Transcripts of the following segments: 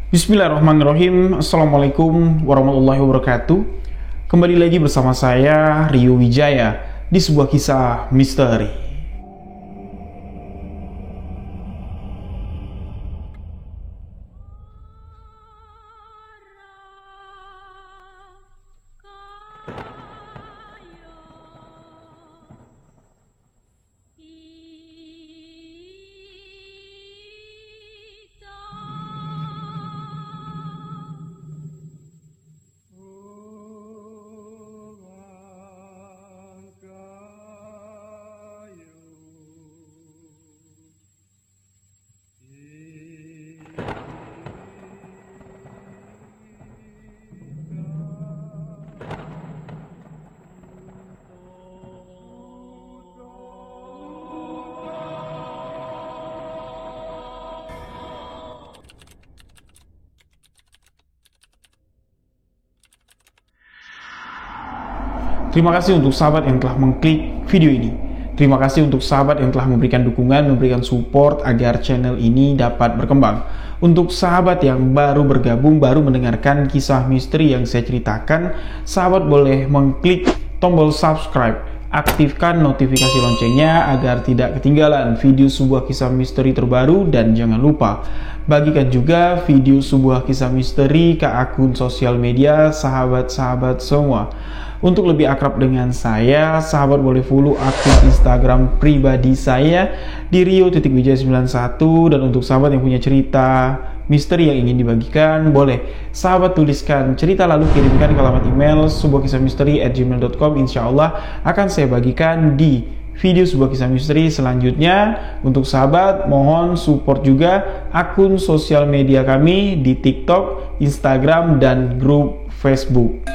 Bismillahirrahmanirrahim. Assalamualaikum warahmatullahi wabarakatuh. Kembali lagi bersama saya Rio Wijaya di sebuah kisah misteri. Terima kasih untuk sahabat yang telah mengklik video ini. Terima kasih untuk sahabat yang telah memberikan dukungan, memberikan support agar channel ini dapat berkembang. Untuk sahabat yang baru bergabung, baru mendengarkan kisah misteri yang saya ceritakan, sahabat boleh mengklik tombol subscribe, aktifkan notifikasi loncengnya agar tidak ketinggalan video sebuah kisah misteri terbaru, dan jangan lupa bagikan juga video sebuah kisah misteri ke akun sosial media sahabat-sahabat semua. Untuk lebih akrab dengan saya, sahabat boleh follow akun Instagram pribadi saya di rio.wijaya91. Dan untuk sahabat yang punya cerita misteri yang ingin dibagikan, boleh sahabat tuliskan cerita lalu kirimkan ke alamat email sebuahkisahmisteri@gmail.com. Insya Allah akan saya bagikan di video sebuah kisah misteri selanjutnya. Untuk sahabat, mohon support juga akun sosial media kami di TikTok, Instagram, dan grup Facebook.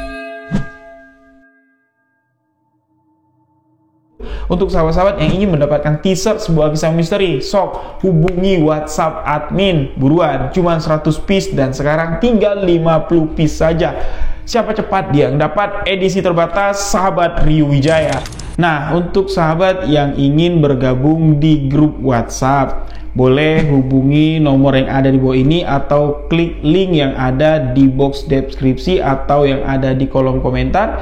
Untuk sahabat-sahabat yang ingin mendapatkan teaser sebuah kisah misteri, sok hubungi WhatsApp admin buruan, cuma 100 piece dan sekarang tinggal 50 piece saja. Siapa cepat dia yang dapat edisi terbatas sahabat Rio Wijaya. Nah, untuk sahabat yang ingin bergabung di grup WhatsApp, boleh hubungi nomor yang ada di bawah ini atau klik link yang ada di box deskripsi atau yang ada di kolom komentar.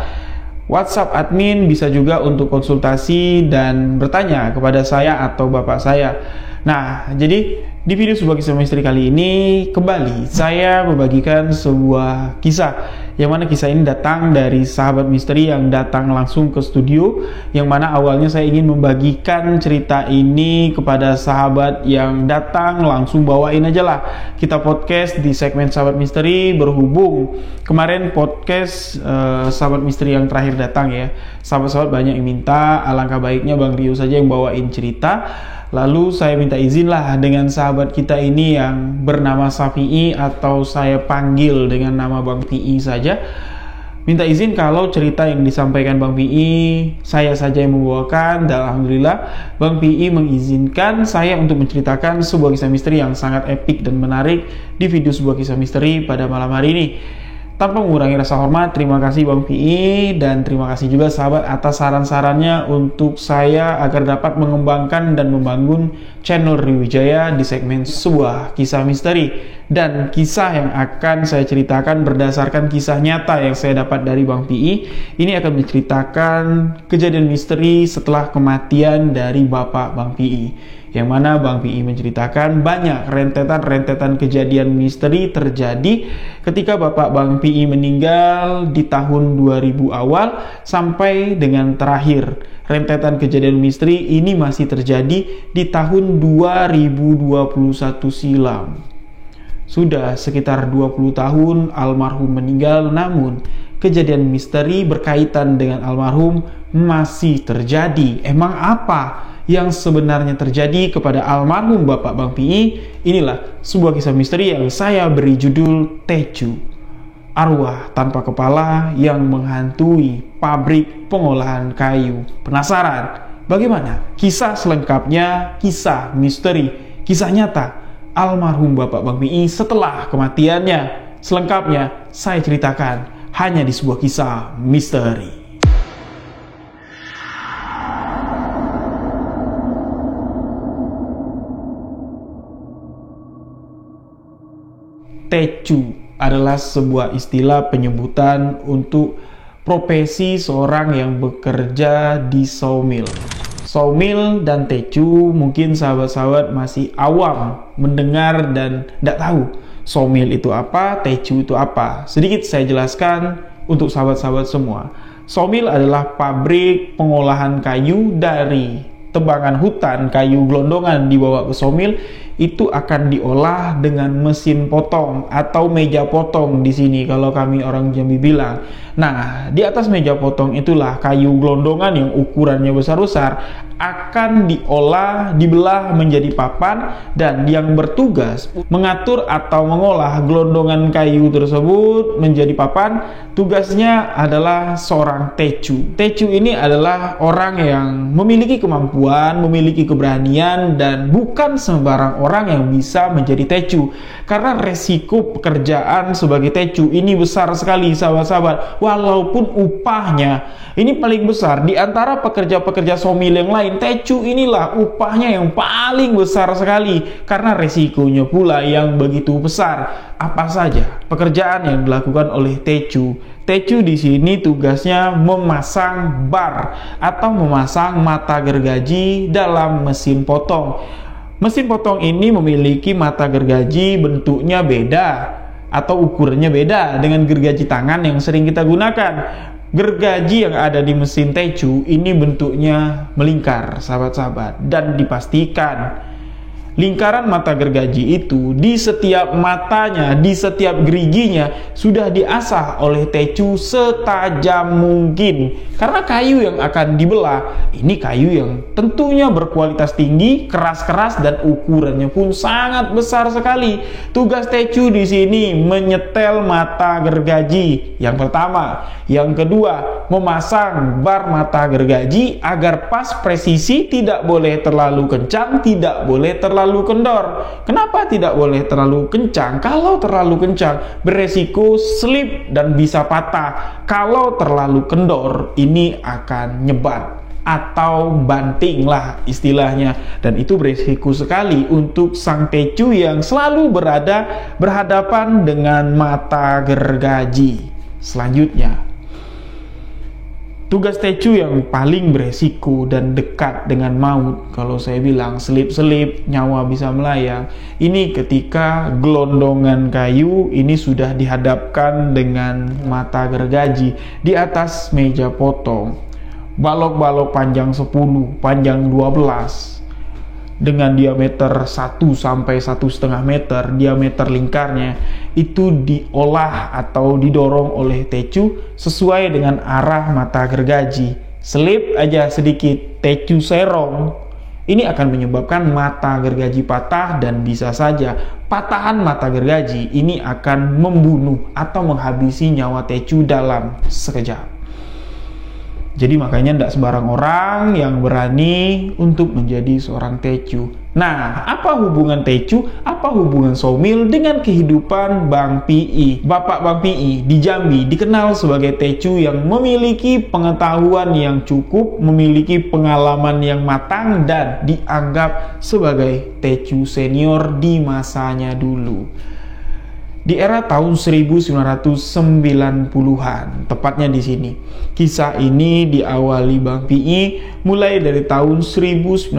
WhatsApp admin bisa juga untuk konsultasi dan bertanya kepada saya atau bapak saya. Nah, jadi di video sebuah kisah misteri kali ini kembali saya membagikan sebuah kisah, yang mana kisah ini datang dari sahabat misteri yang datang langsung ke studio, yang mana awalnya saya ingin membagikan cerita ini kepada sahabat yang datang langsung, bawain aja lah kita podcast di segmen sahabat misteri. Berhubung kemarin podcast sahabat misteri yang terakhir datang ya, sahabat-sahabat banyak yang minta, alangkah baiknya Bang Rio saja yang bawain cerita. Lalu saya minta izin lah dengan sahabat kita ini yang bernama Safi'i, atau saya panggil dengan nama Bang Pi'i saja. Minta izin kalau cerita yang disampaikan Bang Pi'i saya saja yang membawakan, dan alhamdulillah Bang Pi'i mengizinkan saya untuk menceritakan sebuah kisah misteri yang sangat epik dan menarik di video sebuah kisah misteri pada malam hari ini. Tanpa mengurangi rasa hormat, terima kasih Bang Pi'i, dan terima kasih juga sahabat atas saran-sarannya untuk saya agar dapat mengembangkan dan membangun channel Rio Wijaya di segmen sebuah kisah misteri. Dan kisah yang akan saya ceritakan berdasarkan kisah nyata yang saya dapat dari Bang Pi'i. Ini akan menceritakan kejadian misteri setelah kematian dari Bapak Bang Pi'i, yang mana Bang Pi'i menceritakan banyak rentetan-rentetan kejadian misteri terjadi ketika Bapak Bang Pi'i meninggal di tahun 2000 awal sampai dengan terakhir. Rentetan kejadian misteri ini masih terjadi di tahun 2021 silam. Sudah sekitar 20 tahun almarhum meninggal, namun kejadian misteri berkaitan dengan almarhum masih terjadi. Emang apa yang sebenarnya terjadi kepada almarhum Bapak Bang Pi'i? Inilah sebuah kisah misteri yang saya beri judul Tecu, arwah tanpa kepala yang menghantui pabrik pengolahan kayu. Penasaran bagaimana kisah selengkapnya, kisah misteri, kisah nyata almarhum Bapak Bang Pi'i setelah kematiannya? Selengkapnya saya ceritakan hanya di sebuah kisah misteri. Tecu adalah sebuah istilah penyebutan untuk profesi seorang yang bekerja di sawmill. Sawmill dan tecu mungkin sahabat-sahabat masih awam mendengar dan tidak tahu sawmill itu apa, tecu itu apa. Sedikit saya jelaskan untuk sahabat-sahabat semua. Sawmill adalah pabrik pengolahan kayu dari tebangan hutan, kayu gelondongan dibawa ke sawmill, itu akan diolah dengan mesin potong atau meja potong di sini kalau kami orang Jambi bilang. Nah, di atas meja potong itulah kayu gelondongan yang ukurannya besar-besar akan diolah, dibelah menjadi papan, dan yang bertugas mengatur atau mengolah gelondongan kayu tersebut menjadi papan, tugasnya adalah seorang tecu. Tecu ini adalah orang yang memiliki kemampuan, memiliki keberanian, dan bukan sembarang orang yang bisa menjadi tecu, karena resiko pekerjaan sebagai tecu ini besar sekali sahabat-sahabat. Walaupun upahnya ini paling besar di antara pekerja-pekerja sawmill yang lain, tecu inilah upahnya yang paling besar sekali karena resikonya pula yang begitu besar. Apa saja pekerjaan yang dilakukan oleh tecu? Tecu di sini tugasnya memasang bar atau memasang mata gergaji dalam mesin potong. Mesin potong ini memiliki mata gergaji bentuknya beda atau ukurannya beda dengan gergaji tangan yang sering kita gunakan. Gergaji yang ada di mesin tecu ini bentuknya melingkar sahabat-sahabat, dan dipastikan lingkaran mata gergaji itu di setiap matanya, di setiap geriginya sudah diasah oleh tecu setajam mungkin. Karena kayu yang akan dibelah ini kayu yang tentunya berkualitas tinggi, keras-keras, dan ukurannya pun sangat besar sekali. Tugas tecu di sini menyetel mata gergaji yang pertama, yang kedua memasang bar mata gergaji agar pas presisi, tidak boleh terlalu kencang, tidak boleh terlalu kendor. Kenapa tidak boleh terlalu kencang? Kalau terlalu kencang beresiko slip dan bisa patah. Kalau terlalu kendor ini akan nyebat atau banting lah istilahnya, dan itu beresiko sekali untuk sang tecu yang selalu berhadapan dengan mata gergaji. Selanjutnya, tugas tecu yang paling beresiko dan dekat dengan maut, kalau saya bilang selip-selip, nyawa bisa melayang, ini ketika gelondongan kayu ini sudah dihadapkan dengan mata gergaji di atas meja potong. Balok-balok panjang 10, panjang 12 dengan diameter 1 sampai 1,5 meter, diameter lingkarnya itu diolah atau didorong oleh tecu sesuai dengan arah mata gergaji. Selip aja sedikit tecu serong, ini akan menyebabkan mata gergaji patah, dan bisa saja patahan mata gergaji ini akan membunuh atau menghabisi nyawa tecu dalam sekejap. Jadi makanya tidak sembarang orang yang berani untuk menjadi seorang tecu. Nah, apa hubungan tecu, apa hubungan sawmill dengan kehidupan Bang Pi? Bapak Bang Pi di Jambi dikenal sebagai tecu yang memiliki pengetahuan yang cukup, memiliki pengalaman yang matang, dan dianggap sebagai tecu senior di masanya dulu. Di era tahun 1990-an, tepatnya di sini. Kisah ini diawali Bang Pi mulai dari tahun 1997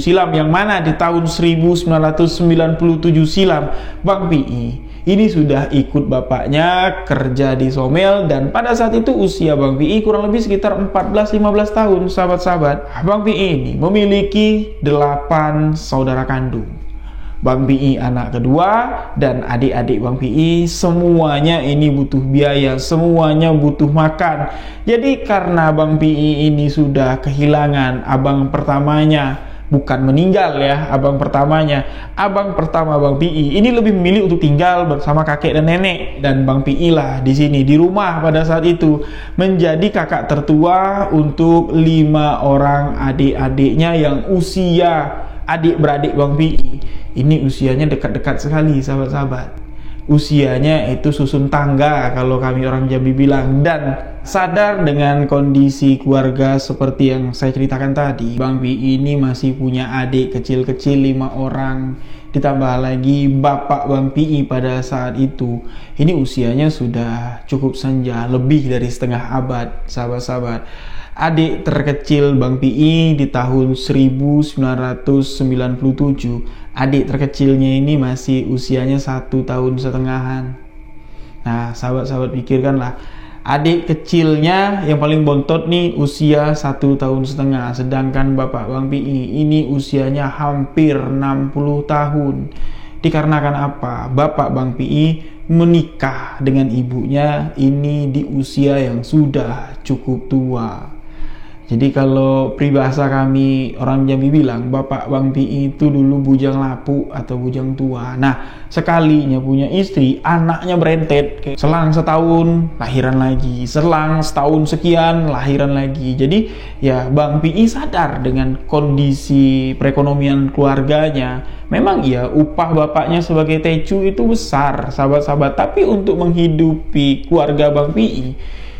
silam, yang mana di tahun 1997 silam Bang Pi ini sudah ikut bapaknya kerja di sawmill, dan pada saat itu usia Bang Pi kurang lebih sekitar 14-15 tahun sahabat-sahabat. Bang Pi ini memiliki 8 saudara kandung. Bang Pi anak kedua, dan adik-adik Bang Pi semuanya ini butuh biaya, semuanya butuh makan. Jadi karena Bang Pi ini sudah kehilangan abang pertamanya, bukan meninggal ya, abang pertama Bang Pi ini lebih memilih untuk tinggal bersama kakek dan nenek, dan Bang Pi lah di sini di rumah pada saat itu menjadi kakak tertua untuk 5 orang adik-adiknya yang usia adik-beradik Bang Pi ini usianya dekat-dekat sekali sahabat-sahabat. Usianya itu susun tangga kalau kami orang Jambi bilang, dan Sadar dengan kondisi keluarga seperti yang saya ceritakan tadi, Bang Pi ini masih punya adik kecil-kecil 5 orang. Ditambah lagi bapak Bang Pi pada saat itu, ini usianya sudah cukup senja, lebih dari setengah abad, sahabat-sahabat. Adik terkecil Bang Pi di tahun 1997, adik terkecilnya ini masih usianya 1,5 tahun. Nah, sahabat-sahabat pikirkanlah, adik kecilnya yang paling bontot nih usia 1,5 tahun, sedangkan bapak Bang Pi ini usianya hampir 60 tahun. Dikarenakan apa? Bapak Bang Pi menikah dengan ibunya ini di usia yang sudah cukup tua. Jadi kalau peribahasa kami orang Jambi bilang, bapak Bang Pi itu dulu bujang lapuk atau bujang tua. Nah, sekalinya punya istri, anaknya berentet. Selang setahun, lahiran lagi. Selang setahun sekian, lahiran lagi. Jadi ya Bang Pi sadar dengan kondisi perekonomian keluarganya. Memang ya upah bapaknya sebagai tecu itu besar, sahabat-sahabat. Tapi untuk menghidupi keluarga Bang Pi,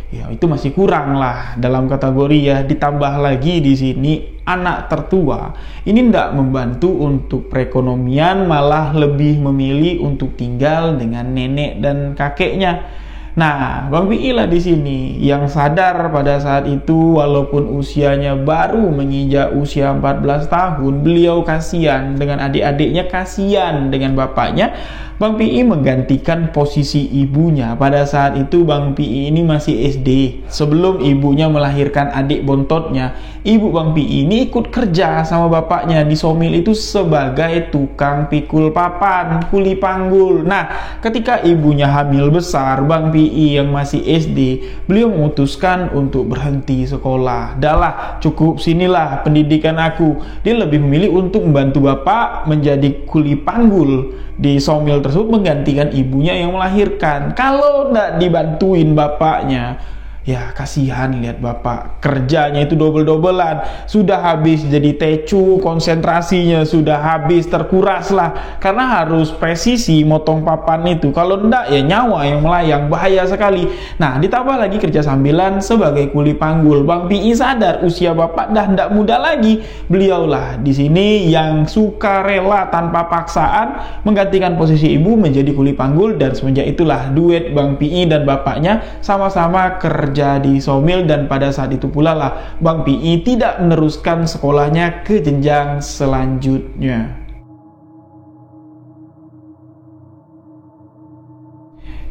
ya itu masih kurang lah dalam kategori ya. Ditambah lagi di sini anak tertua ini tidak membantu untuk perekonomian, malah lebih memilih untuk tinggal dengan nenek dan kakeknya. Nah, Bang Pi lah di sini yang sadar pada saat itu, walaupun usianya baru menginjak usia 14 tahun, beliau kasihan dengan adik-adiknya, kasihan dengan bapaknya. Bang Pi menggantikan posisi ibunya. Pada saat itu Bang Pi ini masih SD. Sebelum ibunya melahirkan adik bontotnya, ibu Bang Pi ini ikut kerja sama bapaknya di somil itu sebagai tukang pikul papan, kuli panggul. Nah, ketika ibunya hamil besar, Bang Pi yang masih SD, beliau memutuskan untuk berhenti sekolah. Dahlah, cukup sinilah pendidikan aku. Dia lebih memilih untuk membantu bapak menjadi kuli panggul di somil tersebut, menggantikan ibunya yang melahirkan. Kalau tidak dibantuin bapaknya, ya kasihan lihat bapak kerjanya itu double-doublean. Sudah habis jadi tecu, konsentrasinya sudah habis, terkuras lah, karena harus presisi motong papan itu. Kalau enggak ya nyawa yang melayang, bahaya sekali. Nah, ditambah lagi kerja sambilan sebagai kuli panggul. Bang Pi sadar usia bapak dah tidak muda lagi. Beliaulah di sini yang suka rela tanpa paksaan menggantikan posisi ibu menjadi kuli panggul, dan semenjak itulah duet Bang Pi dan bapaknya sama-sama kerja di somil. Dan pada saat itu pula lah Bang Pi tidak meneruskan sekolahnya ke jenjang selanjutnya.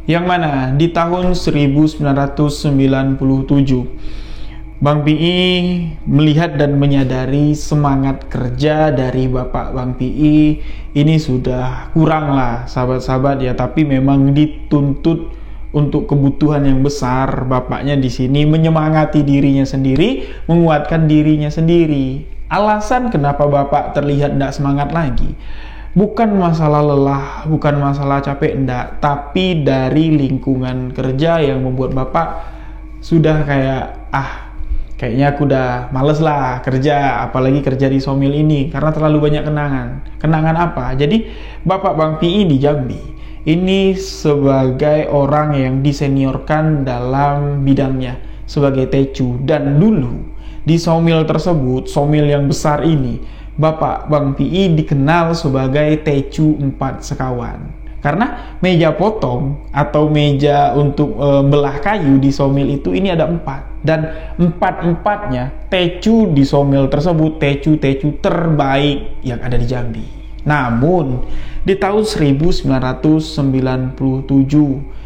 Yang mana di tahun 1997 Bang Pi melihat dan menyadari semangat kerja dari bapak Bang Pi ini sudah kurang lah, sahabat-sahabat ya. Tapi memang dituntut untuk kebutuhan yang besar. Bapaknya di sini menyemangati dirinya sendiri, menguatkan dirinya sendiri. Alasan kenapa bapak terlihat tidak semangat lagi, bukan masalah lelah, bukan masalah capek, enggak, tapi dari lingkungan kerja yang membuat bapak sudah kayak kayaknya aku udah males lah kerja, apalagi kerja di somil ini, karena terlalu banyak kenangan. Kenangan apa? Jadi bapak Bang Pi di Jambi ini sebagai orang yang diseniorkan dalam bidangnya sebagai tecu. Dan dulu di somil tersebut, somil yang besar ini, bapak Bang Pi dikenal sebagai tecu 4 sekawan. Karena meja potong atau meja untuk belah kayu di somil itu ini ada 4. Dan 4-empatnya tecu di somil tersebut, tecu-tecu terbaik yang ada di Jambi. Namun di tahun 1997,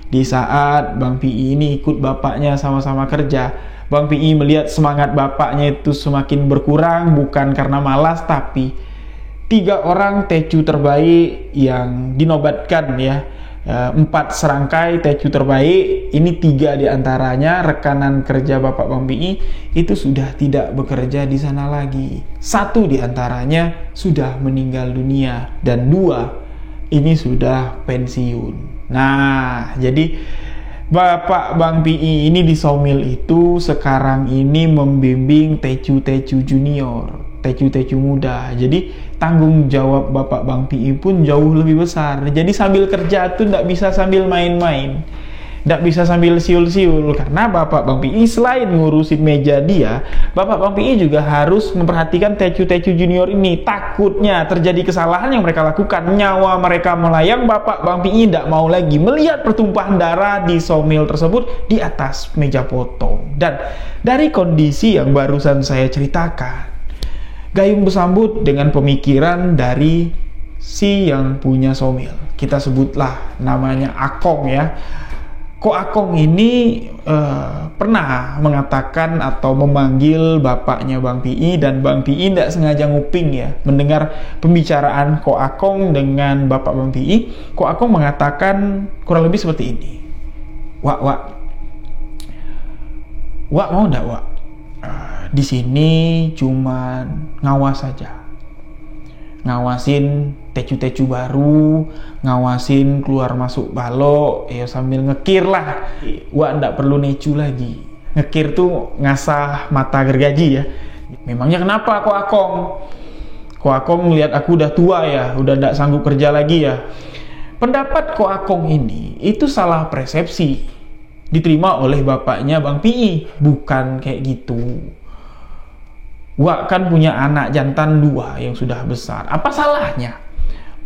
di saat Bang Pi ini ikut bapaknya sama-sama kerja, Bang Pi melihat semangat bapaknya itu semakin berkurang, bukan karena malas, tapi 3 orang tecu terbaik yang dinobatkan ya, 4 serangkai tecu terbaik, ini 3 diantaranya rekanan kerja bapak Bang Pi itu sudah tidak bekerja di sana lagi. 1 diantaranya sudah meninggal dunia dan 2 ini sudah pensiun. Nah, jadi bapak Bang Pi ini di somil itu sekarang ini membimbing tecu-tecu junior, tecu-tecu muda. Jadi tanggung jawab bapak Bang Pi pun jauh lebih besar. Jadi sambil kerja tuh tidak bisa sambil main-main. Nggak bisa sambil siul-siul, karena Bapak Bang PI selain ngurusin meja dia, Bapak Bang PI juga harus memperhatikan Tecu-Tecu junior ini. Takutnya terjadi kesalahan yang mereka lakukan, nyawa mereka melayang, Bapak Bang PI tidak mau lagi melihat pertumpahan darah di sawmill tersebut di atas meja potong. Dan dari kondisi yang barusan saya ceritakan, gayung bersambut dengan pemikiran dari si yang punya sawmill. Kita sebutlah namanya Akong ya. Ko Akong ini pernah mengatakan atau memanggil bapaknya Bang PI, dan Bang PI tidak sengaja nguping ya, mendengar pembicaraan Ko Akong dengan bapak Bang PI. Ko Akong mengatakan kurang lebih seperti ini. Wak mau ndak Wak? Di sini cuman ngawas saja. Ngawasin tecu-tecu baru, ngawasin keluar masuk balok, ya sambil ngekir lah. Wak ndak perlu necu lagi. Ngekir tuh ngasah mata gergaji ya. Memangnya kenapa Ko Akong? Ko Akong melihat aku udah tua ya, udah ndak sanggup kerja lagi ya. Pendapat Ko Akong ini itu salah persepsi. Diterima oleh bapaknya Bang PI, bukan kayak gitu. Wak kan punya anak jantan 2 yang sudah besar. Apa salahnya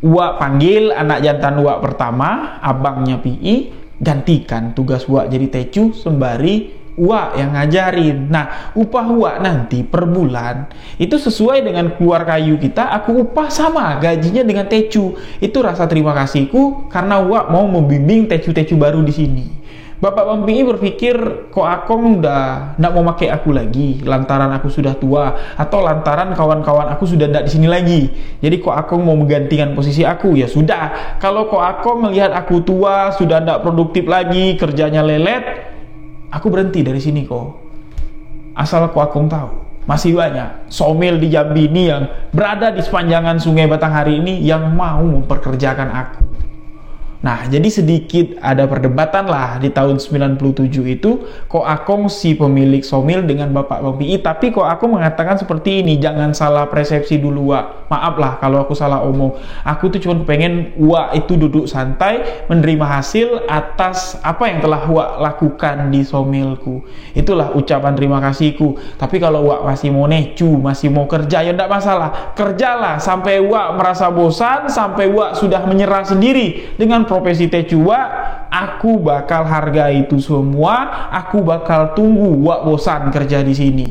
Wak panggil anak jantan Wak pertama, abangnya PI, gantikan tugas Wak jadi tecu sembari Wak yang ngajarin. Nah, upah Wak nanti per bulan itu sesuai dengan keluar kayu kita, aku upah sama gajinya dengan tecu. Itu rasa terima kasihku karena Wak mau membimbing tecu-tecu baru di sini. Bapak Bang PI berpikir Ko Akong udah nggak mau pakai aku lagi lantaran aku sudah tua, atau lantaran kawan-kawan aku sudah nggak di sini lagi. Jadi Ko Akong mau menggantikan posisi aku. Ya sudah, kalau Ko Akong melihat aku tua, sudah nggak produktif lagi, kerjanya lelet, aku berhenti dari sini kok. Asal Ko Akong tahu, masih banyak sawmill di Jambi ini yang berada di sepanjangan Sungai Batanghari ini yang mau memperkerjakan aku. Nah, jadi sedikit ada perdebatan lah di tahun 97 itu, Ko Akong si pemilik sawmill dengan Bapak Bang PI, tapi Ko Akong mengatakan seperti ini, jangan salah persepsi dulu Wak. Maaf lah kalau aku salah omong. Aku tuh cuma pengen Wak itu duduk santai, menerima hasil atas apa yang telah Wak lakukan di sawmillku. Itulah ucapan terima kasihku. Tapi kalau Wak masih mau necu, masih mau kerja, ya enggak masalah. Kerjalah sampai Wak merasa bosan, sampai Wak sudah menyerah sendiri dengan profesi tecu Wak, aku bakal hargai itu semua, aku bakal tunggu Wak bosan kerja di sini.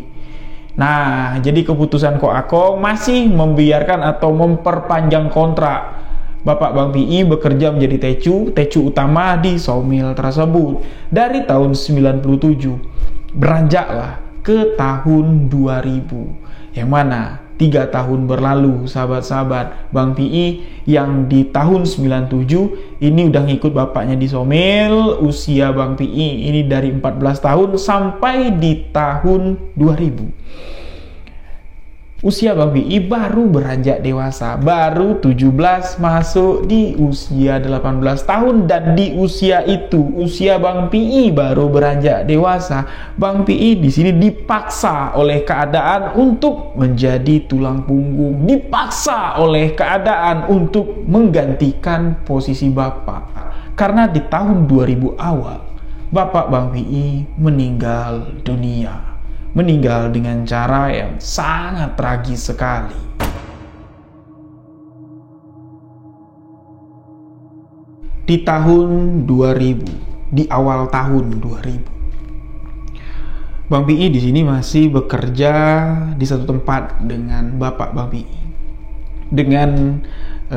Nah, jadi keputusan Ko Akong masih membiarkan atau memperpanjang kontrak Bapak Bang PI bekerja menjadi tecu utama di sawmill tersebut dari tahun 97. Beranjaklah ke tahun 2000, yang mana 3 tahun berlalu sahabat-sahabat Bang PI, yang di tahun 97 ini udah ngikut bapaknya di sawmill. Usia Bang PI ini dari 14 tahun sampai di tahun 2000. Usia Bang PI baru beranjak dewasa, baru 17 masuk di usia 18 tahun, dan di usia itu, usia Bang PI baru beranjak dewasa, Bang PI di sini dipaksa oleh keadaan untuk menjadi tulang punggung, dipaksa oleh keadaan untuk menggantikan posisi bapak. Karena di tahun 2000 awal, Bapak Bang PI meninggal dunia. Meninggal dengan cara yang sangat tragis sekali. Di tahun 2000, di awal tahun 2000, Bang PI di sini masih bekerja di satu tempat dengan Bapak Bang PI. Dengan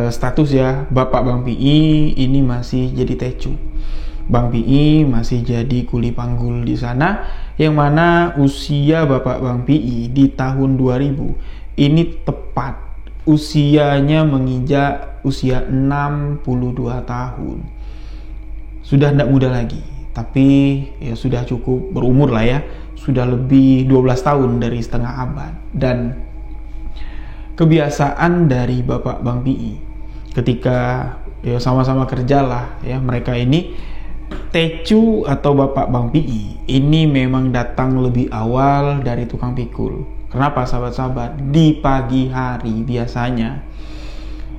status ya, Bapak Bang PI ini masih jadi tecu. Bang PI masih jadi kuli panggul di sana, yang mana usia Bapak Bang PI di tahun 2000 ini tepat usianya menginjak usia 62 tahun. Sudah tidak muda lagi, tapi ya sudah cukup berumur lah ya, sudah lebih 12 tahun dari setengah abad. Dan kebiasaan dari Bapak Bang PI ketika ya sama-sama kerja lah ya, mereka ini tecu atau Bapak Bang PI ini memang datang lebih awal dari tukang pikul. Kenapa sahabat-sahabat? Di pagi hari biasanya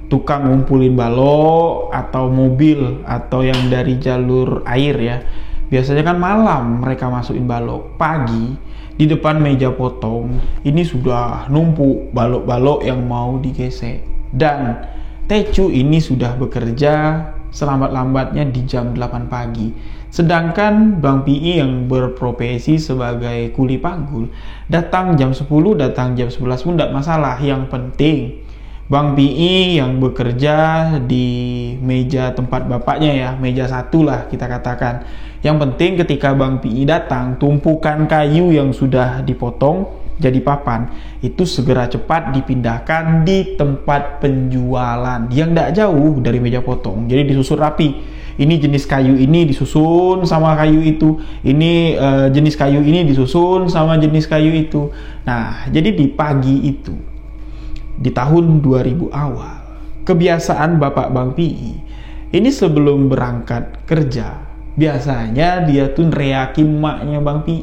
tukang ngumpulin balok atau mobil atau yang dari jalur air ya, Biasanya kan malam mereka masukin balok, pagi di depan meja potong ini sudah numpuk balok-balok yang mau digesek. Dan Tecu ini sudah bekerja selambat-lambatnya di jam 8 pagi. Sedangkan Bang Pi yang berprofesi sebagai kuli panggul datang jam 10, datang jam 11 pun tidak masalah. Yang penting Bang Pi yang bekerja di meja tempat bapaknya ya, meja 1 lah kita katakan. Yang penting ketika Bang Pi datang, tumpukan kayu yang sudah dipotong jadi papan itu segera cepat dipindahkan di tempat penjualan yang tidak jauh dari meja potong. Jadi disusun rapi. Ini jenis kayu ini disusun sama kayu itu. Ini jenis kayu ini disusun sama jenis kayu itu. Nah, jadi di pagi itu di tahun 2000 awal, kebiasaan Bapak Bang Pi ini sebelum berangkat kerja, biasanya dia tuh neriakin maknya Bang Pi.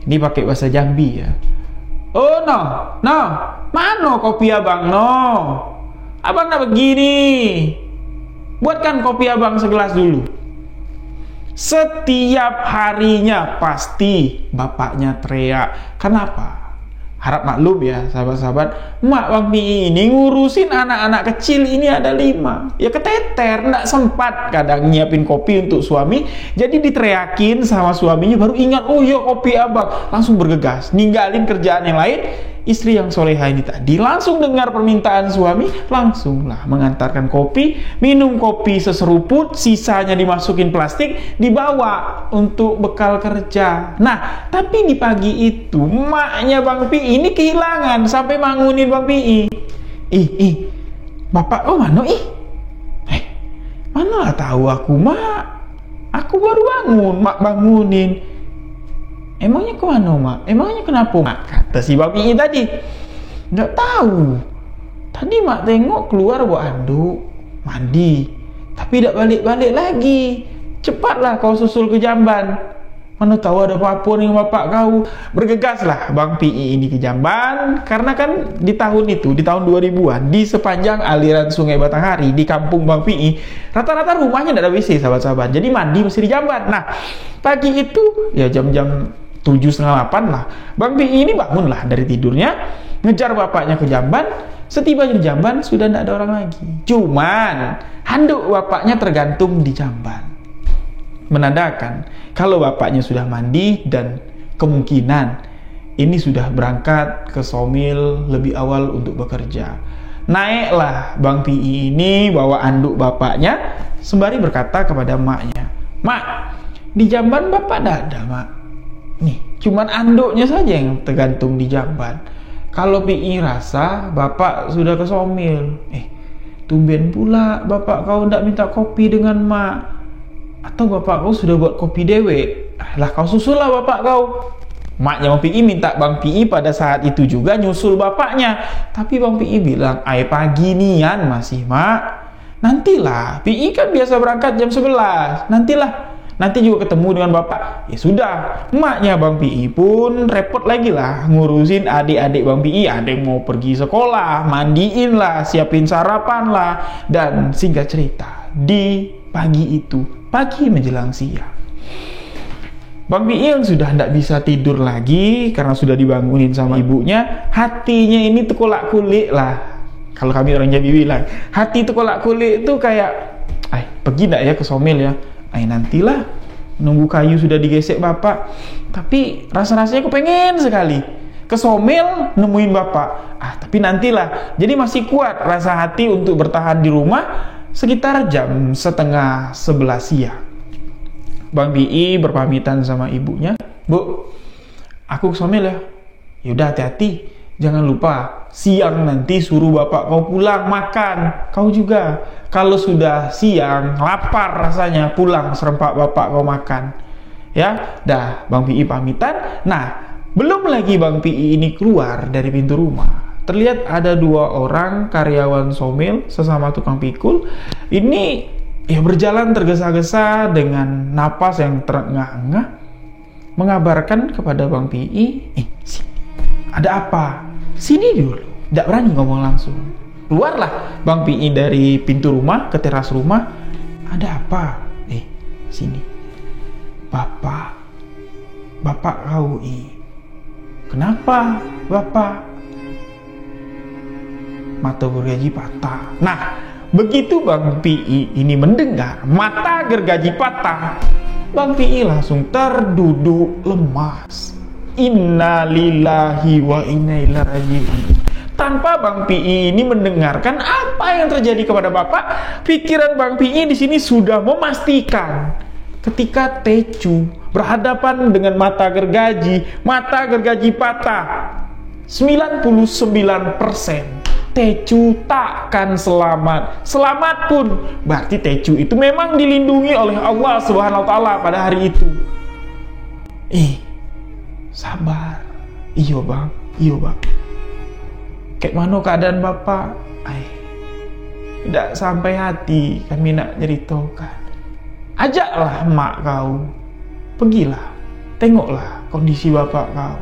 Ini pakai bahasa Jambi ya. Oh no, mano kopi abang no? Abang nak begini. Buatkan kopi abang segelas dulu. Setiap harinya pasti bapaknya teriak. Kenapa? Harap maklum ya sahabat-sahabat, mak Bang Pi ini ngurusin anak-anak kecil ini ada 5. Ya keteter, nggak sempat kadang nyiapin kopi untuk suami. Jadi diteriakin sama suaminya baru ingat, oh iya kopi abang. Langsung bergegas, ninggalin kerjaan yang lain. Istri yang soleha ini tadi langsung dengar permintaan suami, langsunglah mengantarkan kopi, minum kopi seseruput, sisanya dimasukin plastik, dibawa untuk bekal kerja. Nah, tapi di pagi itu, maknya Bang Pi ini kehilangan sampai bangunin Bang Pi. Bapak, oh mana mana lah tahu aku, mak. Aku baru bangun, mak bangunin. Emangnya kemana mak? Emangnya kenapa mak? Kata si Bang Pi tadi. Nggak tahu. Tadi mak tengok keluar bawa anduk, mandi. Tapi tidak balik-balik lagi. Cepatlah kau susul ke Jamban. Mana tahu ada apa-apa dengan bapak kau. Bergegaslah Bang Pi ini ke Jamban. Karena kan di tahun itu, di tahun 2000-an, di sepanjang aliran Sungai Batanghari, di kampung Bang Pi, rata-rata rumahnya tidak ada WC sahabat-sahabat. Jadi mandi mesti di Jamban. Nah, pagi itu ya jam-jam 7:30 lah, Bang Pi ini bangunlah dari tidurnya, ngejar bapaknya ke Jamban. Setibanya di Jamban sudah tidak ada orang lagi. Cuman handuk bapaknya tergantung di Jamban, menandakan kalau bapaknya sudah mandi dan kemungkinan ini sudah berangkat ke Somil lebih awal untuk bekerja. Naiklah Bang Pi ini bawa anduk bapaknya sembari berkata kepada maknya, mak, di Jamban bapak tidak ada mak. Nih, cuman anduknya saja yang tergantung di Jamban. Kalau Pi rasa bapak sudah ke Somil. Tumben pula bapak kau tidak minta kopi dengan mak. Atau bapak kau sudah buat kopi dewe. Lah kau susul lah bapak kau. Maknya Bang Pi minta Bang Pi pada saat itu juga nyusul bapaknya. Tapi Bang Pi bilang, pagi nian masih mak. Nantilah, Pi kan biasa berangkat jam 11. Nanti juga ketemu dengan bapak. Ya sudah, emaknya Bang Pi pun repot lagi lah ngurusin adik-adik Bang Pi. Ada yang mau pergi sekolah, mandiin lah, siapin sarapan lah. Dan singkat cerita, di pagi itu, pagi menjelang siang, Bang Pi yang sudah tidak bisa tidur lagi karena sudah dibangunin sama ibunya. Hatinya ini tekolak kulik lah. Kalau kami orang Jambi bilang, hati tekolak kulik itu kayak, pergi tidak ya ke Somil ya? Nantilah, nunggu kayu sudah digesek bapak. Tapi rasa-rasanya aku pengen sekali ke Somil nemuin bapak. Tapi nantilah. Jadi masih kuat rasa hati untuk bertahan di rumah. Sekitar jam 10:30 siang, Bang Pi berpamitan sama ibunya, Bu, aku ke Somil ya. Yaudah hati-hati, jangan lupa siang nanti suruh bapak kau pulang makan. Kau juga kalau sudah siang lapar rasanya, pulang serempak bapak kau makan. Ya, dah Bang Pi pamitan. Nah, belum lagi Bang Pi ini keluar dari pintu rumah, terlihat ada 2 orang karyawan Somil sesama tukang pikul. Ini ya berjalan tergesa-gesa dengan napas yang terengah-engah, mengabarkan kepada Bang Pi, ada apa? Sini dulu. Tidak berani ngomong langsung. Keluarlah Bang Pi dari pintu rumah ke teras rumah. Ada apa? Sini. Bapak kau kenapa Bapak? Mata gergaji patah. Nah, begitu Bang Pi ini mendengar mata gergaji patah, Bang Pi langsung terduduk lemas. Inna lillahi wa inna ilaihi raji'un. Tanpa Bang Pi ini mendengarkan apa yang terjadi kepada Bapak, pikiran Bang Pi di sini sudah memastikan ketika Tecu berhadapan dengan mata gergaji patah 99%. Tecu takkan selamat. Selamat pun berarti Tecu itu memang dilindungi oleh Allah Subhanahu wa taala pada hari itu. Sabar. Iyo bang. Kayak mana keadaan Bapak? Tidak sampai hati kami nak ceritakan. Ajaklah mak kau. Pergilah. Tengoklah kondisi Bapak kau.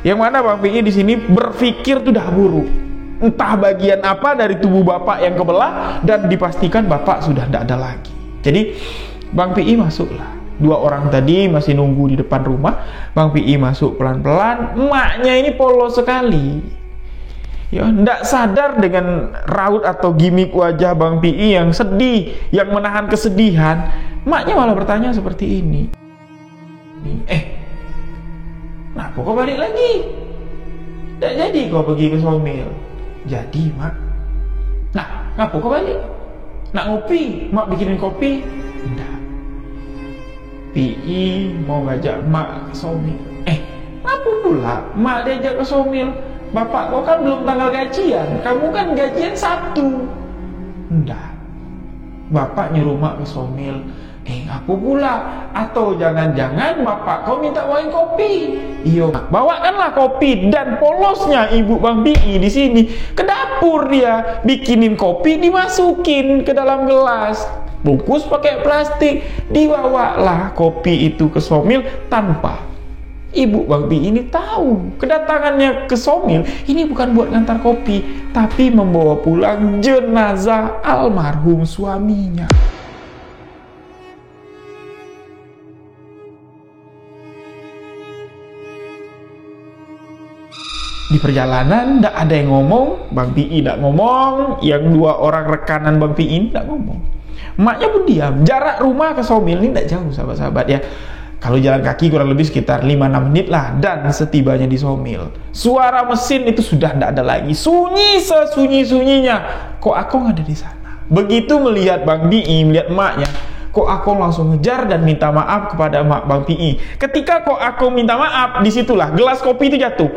Yang mana Bang Pi di sini berpikir tuh dah buruk. Entah bagian apa dari tubuh Bapak yang kebelah, dan dipastikan Bapak sudah tidak ada lagi. Jadi Bang Pi masuklah. Dua orang tadi masih nunggu di depan rumah. Bang Pi masuk pelan-pelan. Emaknya ini polos sekali. Ya, tidak sadar dengan raut atau gimik wajah Bang Pi yang sedih, yang menahan kesedihan. Emaknya malah bertanya seperti ini. Kenapa kau balik lagi? Tidak jadi kau pergi ke Somil. Jadi mak. Nah, ngapa kau balik? Nak ngopi? Mak bikinin kopi? Enggak. Pi mau ngajak mak ke Somil. Ngapa pula mak diajak ke Somil? Bapak kau kan belum tanggal gajian. Kamu kan gajian 1. Enggak. Bapak nyuruh mak ke Somil. Apa pula? Atau jangan-jangan bapak kau minta wain kopi? Iyo, bawakanlah kopi. Dan polosnya ibu Bang Pi di sini ke dapur, dia bikinin kopi, dimasukin ke dalam gelas, bungkus pakai plastik, dibawalah kopi itu ke Somil tanpa ibu Bang Pi ini tahu. Kedatangannya ke Somil ini bukan buat ngantar kopi, tapi membawa pulang jenazah almarhum suaminya. Di perjalanan tidak ada yang ngomong, Bang Pi tidak ngomong, yang 2 orang rekanan Bang Pi tidak ngomong. Emaknya pun diam. Jarak rumah ke Somil ini tidak jauh sahabat-sahabat ya. Kalau jalan kaki kurang lebih sekitar 5-6 menit lah. Dan setibanya di Somil, suara mesin itu sudah tidak ada lagi. Sunyi sesunyi-sunyinya. Kok aku nggak ada di sana? Begitu melihat Bang Pi, melihat emaknya, Kok aku langsung ngejar dan minta maaf kepada emak Bang Pi. Ketika kok aku minta maaf, disitulah gelas kopi itu jatuh.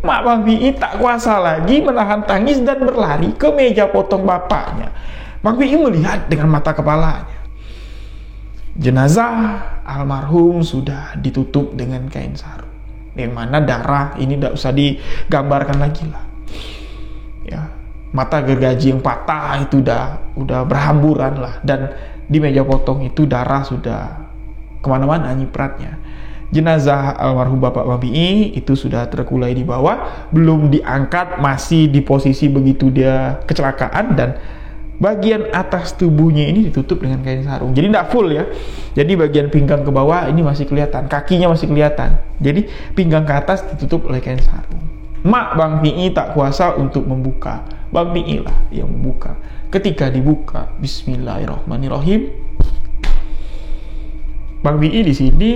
Mak Bang Pi tak kuasa lagi menahan tangis dan berlari ke meja potong bapaknya. Bang Pi melihat dengan mata kepalanya. Jenazah almarhum sudah ditutup dengan kain sarung, yang mana darah ini tidak usah digambarkan lagi lah. Ya, mata gergaji yang patah itu udah berhamburan lah, dan di meja potong itu darah sudah kemana-mana nyipratnya. Jenazah almarhum Bapak Bang Pi itu sudah terkulai di bawah, belum diangkat, masih di posisi begitu dia kecelakaan, dan bagian atas tubuhnya ini ditutup dengan kain sarung. Jadi tidak full ya. Jadi bagian pinggang ke bawah ini masih kelihatan, kakinya masih kelihatan. Jadi pinggang ke atas ditutup oleh kain sarung. Mak Bang Pi tak kuasa untuk membuka. Bang Pi lah yang membuka. Ketika dibuka, Bismillahirrahmanirrahim. Bang Pi di sini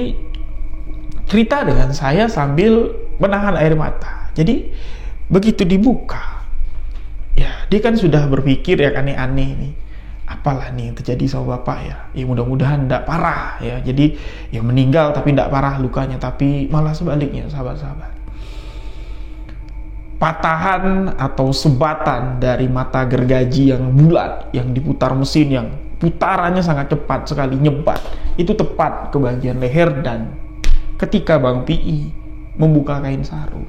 cerita dengan saya sambil menahan air mata. Jadi begitu dibuka, ya dia kan sudah berpikir ya aneh-aneh nih, apalah nih yang terjadi sama bapak ya. Ya mudah-mudahan tidak parah ya. Jadi ya meninggal tapi tidak parah lukanya, tapi malah sebaliknya sahabat-sahabat. Patahan atau sebatan dari mata gergaji yang bulat yang diputar mesin, yang putarannya sangat cepat sekali, nyebat, itu tepat ke bagian leher. Dan ketika Bang Pi membuka kain sarung,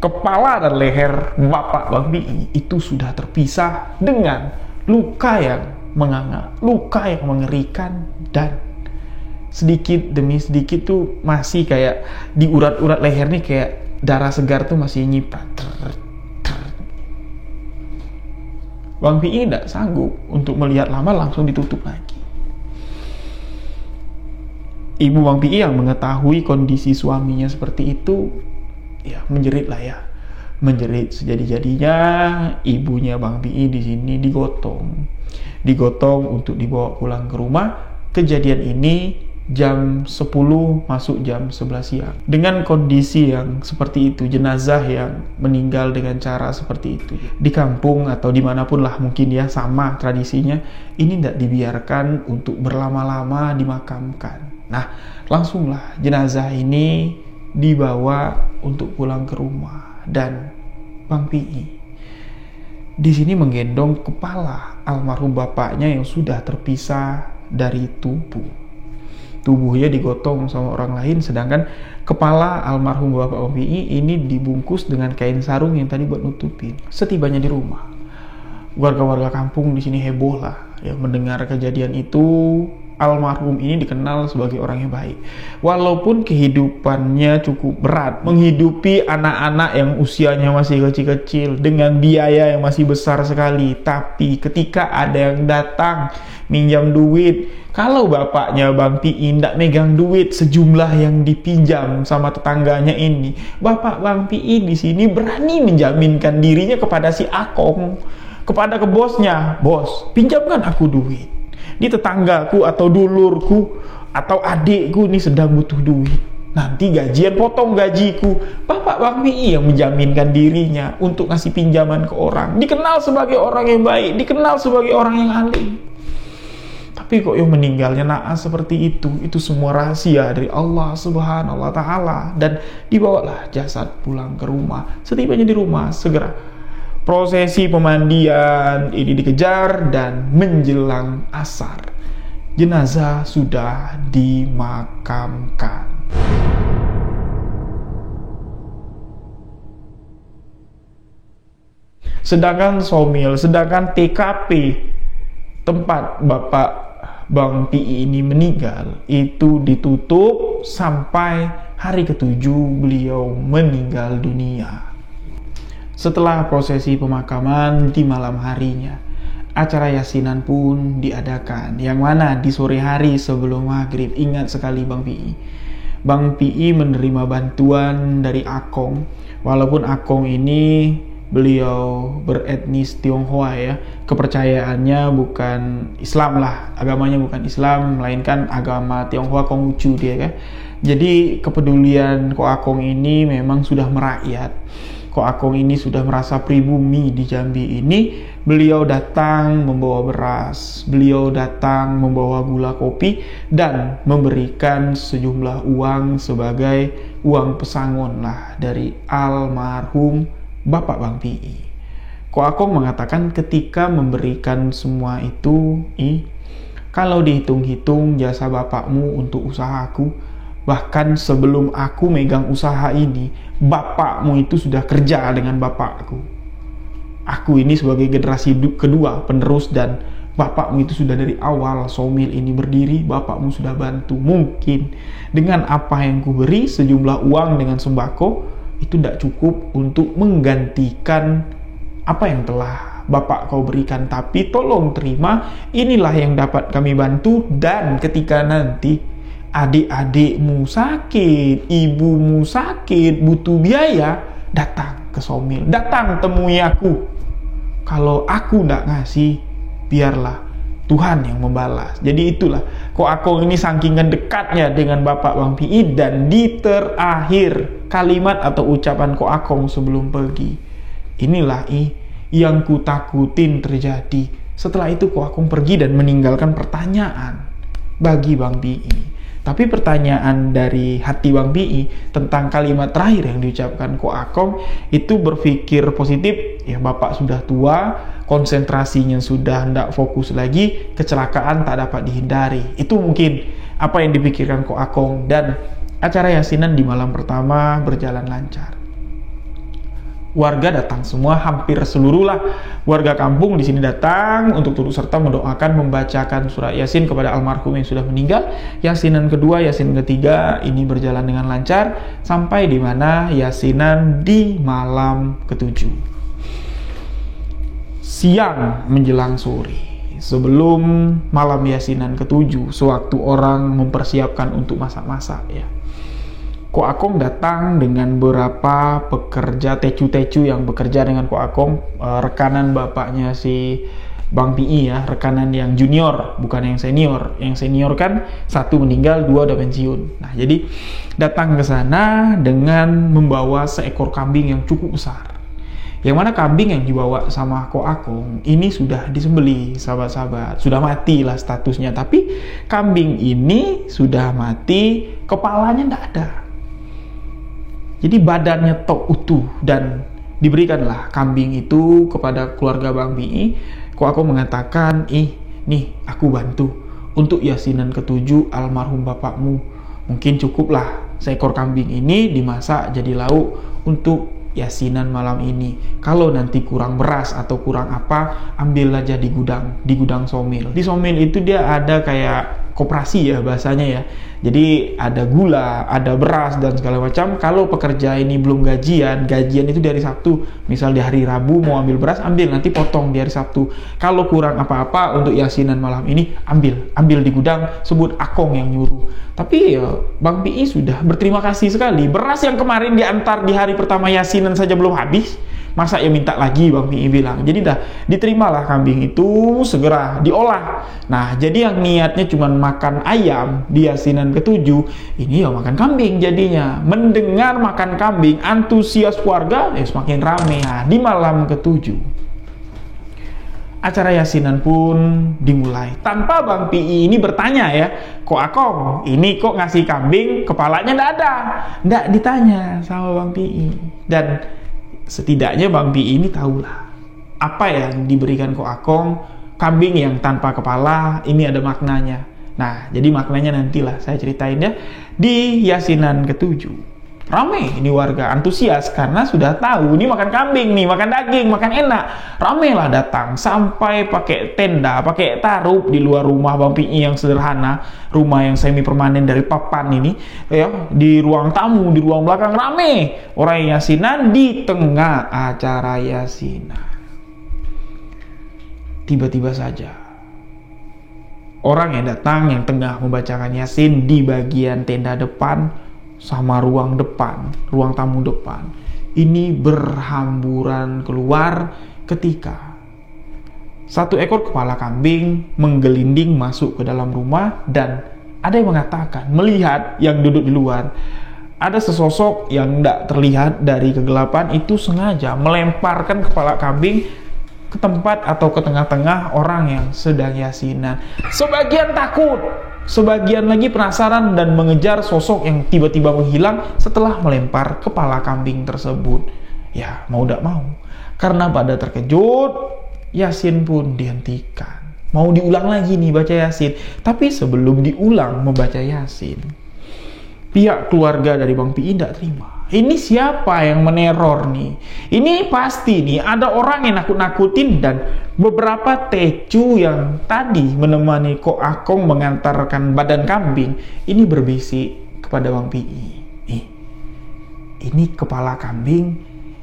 kepala dan leher Bapak Bang Pi itu sudah terpisah dengan luka yang menganga, luka yang mengerikan, dan sedikit demi sedikit tuh masih kayak di urat-urat leher nih kayak darah segar tuh masih nyiprat. Bang Pi tidak sanggup untuk melihat lama, langsung ditutup lagi. Ibu Bang Pi yang mengetahui kondisi suaminya seperti itu, ya menjerit lah ya, menjerit sejadi-jadinya. Ibunya Bang Pi di sini digotong untuk dibawa pulang ke rumah. Kejadian ini jam 10 masuk jam 11 siang. Dengan kondisi yang seperti itu, jenazah yang meninggal dengan cara seperti itu di kampung atau dimanapun lah mungkin ya sama tradisinya, ini tidak dibiarkan untuk berlama-lama dimakamkan. Nah, langsunglah jenazah ini dibawa untuk pulang ke rumah, dan Bang Pi di sini menggendong kepala almarhum bapaknya yang sudah terpisah dari tubuhnya digotong sama orang lain, sedangkan kepala almarhum bapak Bang Pi ini dibungkus dengan kain sarung yang tadi buat nutupin. Setibanya di rumah, warga-warga kampung di sini heboh lah ya mendengar kejadian itu. Almarhum ini dikenal sebagai orang yang baik, walaupun kehidupannya cukup berat, menghidupi anak-anak yang usianya masih kecil-kecil dengan biaya yang masih besar sekali. Tapi ketika ada yang datang minjam duit, kalau bapaknya Bang Pi tidak megang duit sejumlah yang dipinjam sama tetangganya ini, bapak Bang Pi di sini berani menjaminkan dirinya kepada si Akong, kepada ke bosnya, bos pinjamkan aku duit. Di tetanggaku atau dulurku atau adikku ini sedang butuh duit, nanti gajian potong gajiku. Bapak Bang Pi yang menjaminkan dirinya untuk ngasih pinjaman ke orang, dikenal sebagai orang yang baik, dikenal sebagai orang yang alim. Tapi kok yang meninggalnya naas seperti itu semua rahasia dari Allah Subhanahu wa Ta'ala. Dan dibawalah jasad pulang ke rumah. Setibanya di rumah, segera prosesi pemandian ini dikejar, dan menjelang asar jenazah sudah dimakamkan. Sedangkan TKP tempat bapak Bang Pi ini meninggal itu ditutup sampai hari ke-7 beliau meninggal dunia. Setelah prosesi pemakaman di malam harinya, acara yasinan pun diadakan, yang mana di sore hari sebelum maghrib. Ingat sekali Bang Pi. Bang Pi menerima bantuan dari Akong, walaupun Akong ini beliau beretnis Tionghoa ya, kepercayaannya bukan Islam lah, agamanya bukan Islam, melainkan agama Tionghoa Konghucu dia kan. Jadi kepedulian Ko Akong ini memang sudah merakyat. Ko Akong ini sudah merasa pribumi di Jambi ini. Beliau datang membawa beras, beliau datang membawa gula kopi, dan memberikan sejumlah uang sebagai uang pesangon lah dari almarhum bapak Bang Pi. Ko Akong mengatakan ketika memberikan semua itu, kalau dihitung-hitung jasa bapakmu untuk usahaku, bahkan sebelum aku megang usaha ini, bapakmu itu sudah kerja dengan bapakku. Aku ini sebagai generasi kedua penerus, dan bapakmu itu sudah dari awal sawmill ini berdiri, bapakmu sudah bantu. Mungkin dengan apa yang ku beri, sejumlah uang dengan sembako, itu tidak cukup untuk menggantikan apa yang telah bapak kau berikan. Tapi tolong terima, inilah yang dapat kami bantu. Dan ketika nanti adik-adikmu sakit, ibumu sakit, butuh biaya, datang ke sawmill, datang temui aku. Kalau aku tidak ngasih, biarlah Tuhan yang membalas. Jadi itulah Ko Akong ini saking dekatnya dengan bapak Bang Pi. Dan di terakhir kalimat atau ucapan Ko Akong sebelum pergi, inilah yang ku takutin terjadi. Setelah itu Ko Akong pergi dan meninggalkan pertanyaan bagi Bang Pi. Tapi pertanyaan dari hati Bang Pi tentang kalimat terakhir yang diucapkan Ko Akong itu berpikir positif. Ya, bapak sudah tua, konsentrasinya sudah tidak fokus lagi, kecelakaan tak dapat dihindari. Itu mungkin apa yang dipikirkan Ko Akong. Dan acara yasinan di malam pertama berjalan lancar. Warga datang semua, hampir seluruh lah warga kampung di sini datang untuk turut serta mendoakan, membacakan surat Yasin kepada almarhum yang sudah meninggal. Yasinan kedua, Yasin ketiga ini berjalan dengan lancar sampai di mana Yasinan di malam ketujuh. Siang menjelang sore, sebelum malam Yasinan ketujuh, sewaktu orang mempersiapkan untuk masak-masak ya, Ko Akong datang dengan beberapa pekerja tecu-tecu yang bekerja dengan Ko Akong, rekanan bapaknya si Bang Pi ya, rekanan yang junior, bukan yang senior. Yang senior kan satu meninggal, dua udah pensiun. Nah, jadi datang ke sana dengan membawa seekor kambing yang cukup besar. Yang mana kambing yang dibawa sama Ko Akong ini sudah disembelih, sahabat-sahabat. Sudah mati lah statusnya. Tapi kambing ini sudah mati, kepalanya tidak ada. Jadi badannya tok utuh, dan diberikanlah kambing itu kepada keluarga Bang Pi. Ko Akong mengatakan, nih aku bantu untuk Yasinan ketujuh almarhum bapakmu. Mungkin cukuplah seekor kambing ini dimasak jadi lauk untuk Yasinan malam ini. Kalau nanti kurang beras atau kurang apa, ambil aja di gudang somil. Di somil itu dia ada kayak koperasi ya bahasanya ya. Jadi ada gula, ada beras dan segala macam. Kalau pekerja ini belum gajian itu dari Sabtu. Misal di hari Rabu mau ambil beras, ambil, nanti potong di hari Sabtu. Kalau kurang apa-apa untuk Yasinan malam ini, ambil di gudang, sebut Akong yang nyuruh. Tapi ya, Bang Pi sudah berterima kasih sekali. Beras yang kemarin diantar di hari pertama Yasinan saja belum habis, masa ya minta lagi, Bang Pi bilang. Jadi dah diterimalah kambing itu, segera diolah. Nah, jadi yang niatnya cuma makan ayam di Yasinan ketujuh, ini ya makan kambing jadinya. Mendengar makan kambing, antusias warga semakin rame. Nah, di malam ketujuh, acara Yasinan pun dimulai. Tanpa Bang Pi ini bertanya ya, Ko Akong, ini kok ngasih kambing, kepalanya ndak ada. Ndak ditanya sama Bang Pi. Dan setidaknya Bang Pi ini tahulah apa yang diberikan Ko Akong, kambing yang tanpa kepala, ini ada maknanya. Nah, jadi maknanya nantilah saya ceritain ya di Yasinan ketujuh. Rame ini warga, antusias karena sudah tahu ini makan kambing nih, makan daging, makan enak. Rame lah datang, sampai pakai tenda, pakai tarup di luar rumah Bang Pi yang sederhana, rumah yang semi permanen dari papan ini ya, di ruang tamu, di ruang belakang rame orang Yasinan. Di tengah acara Yasinan, tiba-tiba saja orang yang datang yang tengah membacakan Yasin di bagian tenda depan sama ruang depan, ruang tamu depan, ini berhamburan keluar ketika satu ekor kepala kambing menggelinding masuk ke dalam rumah. Dan ada yang mengatakan melihat yang duduk di luar, ada sesosok yang tidak terlihat dari kegelapan itu sengaja melemparkan kepala kambing ke tempat atau ke tengah-tengah orang yang sedang Yasinan. Sebagian takut, sebagian lagi penasaran dan mengejar sosok yang tiba-tiba menghilang setelah melempar kepala kambing tersebut. Ya, mau tidak mau, karena pada terkejut, Yasin pun dihentikan. Mau diulang lagi nih baca Yasin. Tapi sebelum diulang membaca Yasin, pihak keluarga dari Bang Pi tidak terima. Ini siapa yang meneror nih? Ini pasti nih ada orang yang nakut-nakutin. Dan beberapa tecu yang tadi menemani Ko Akong mengantarkan badan kambing ini berbisik kepada Bang Pi, ini kepala kambing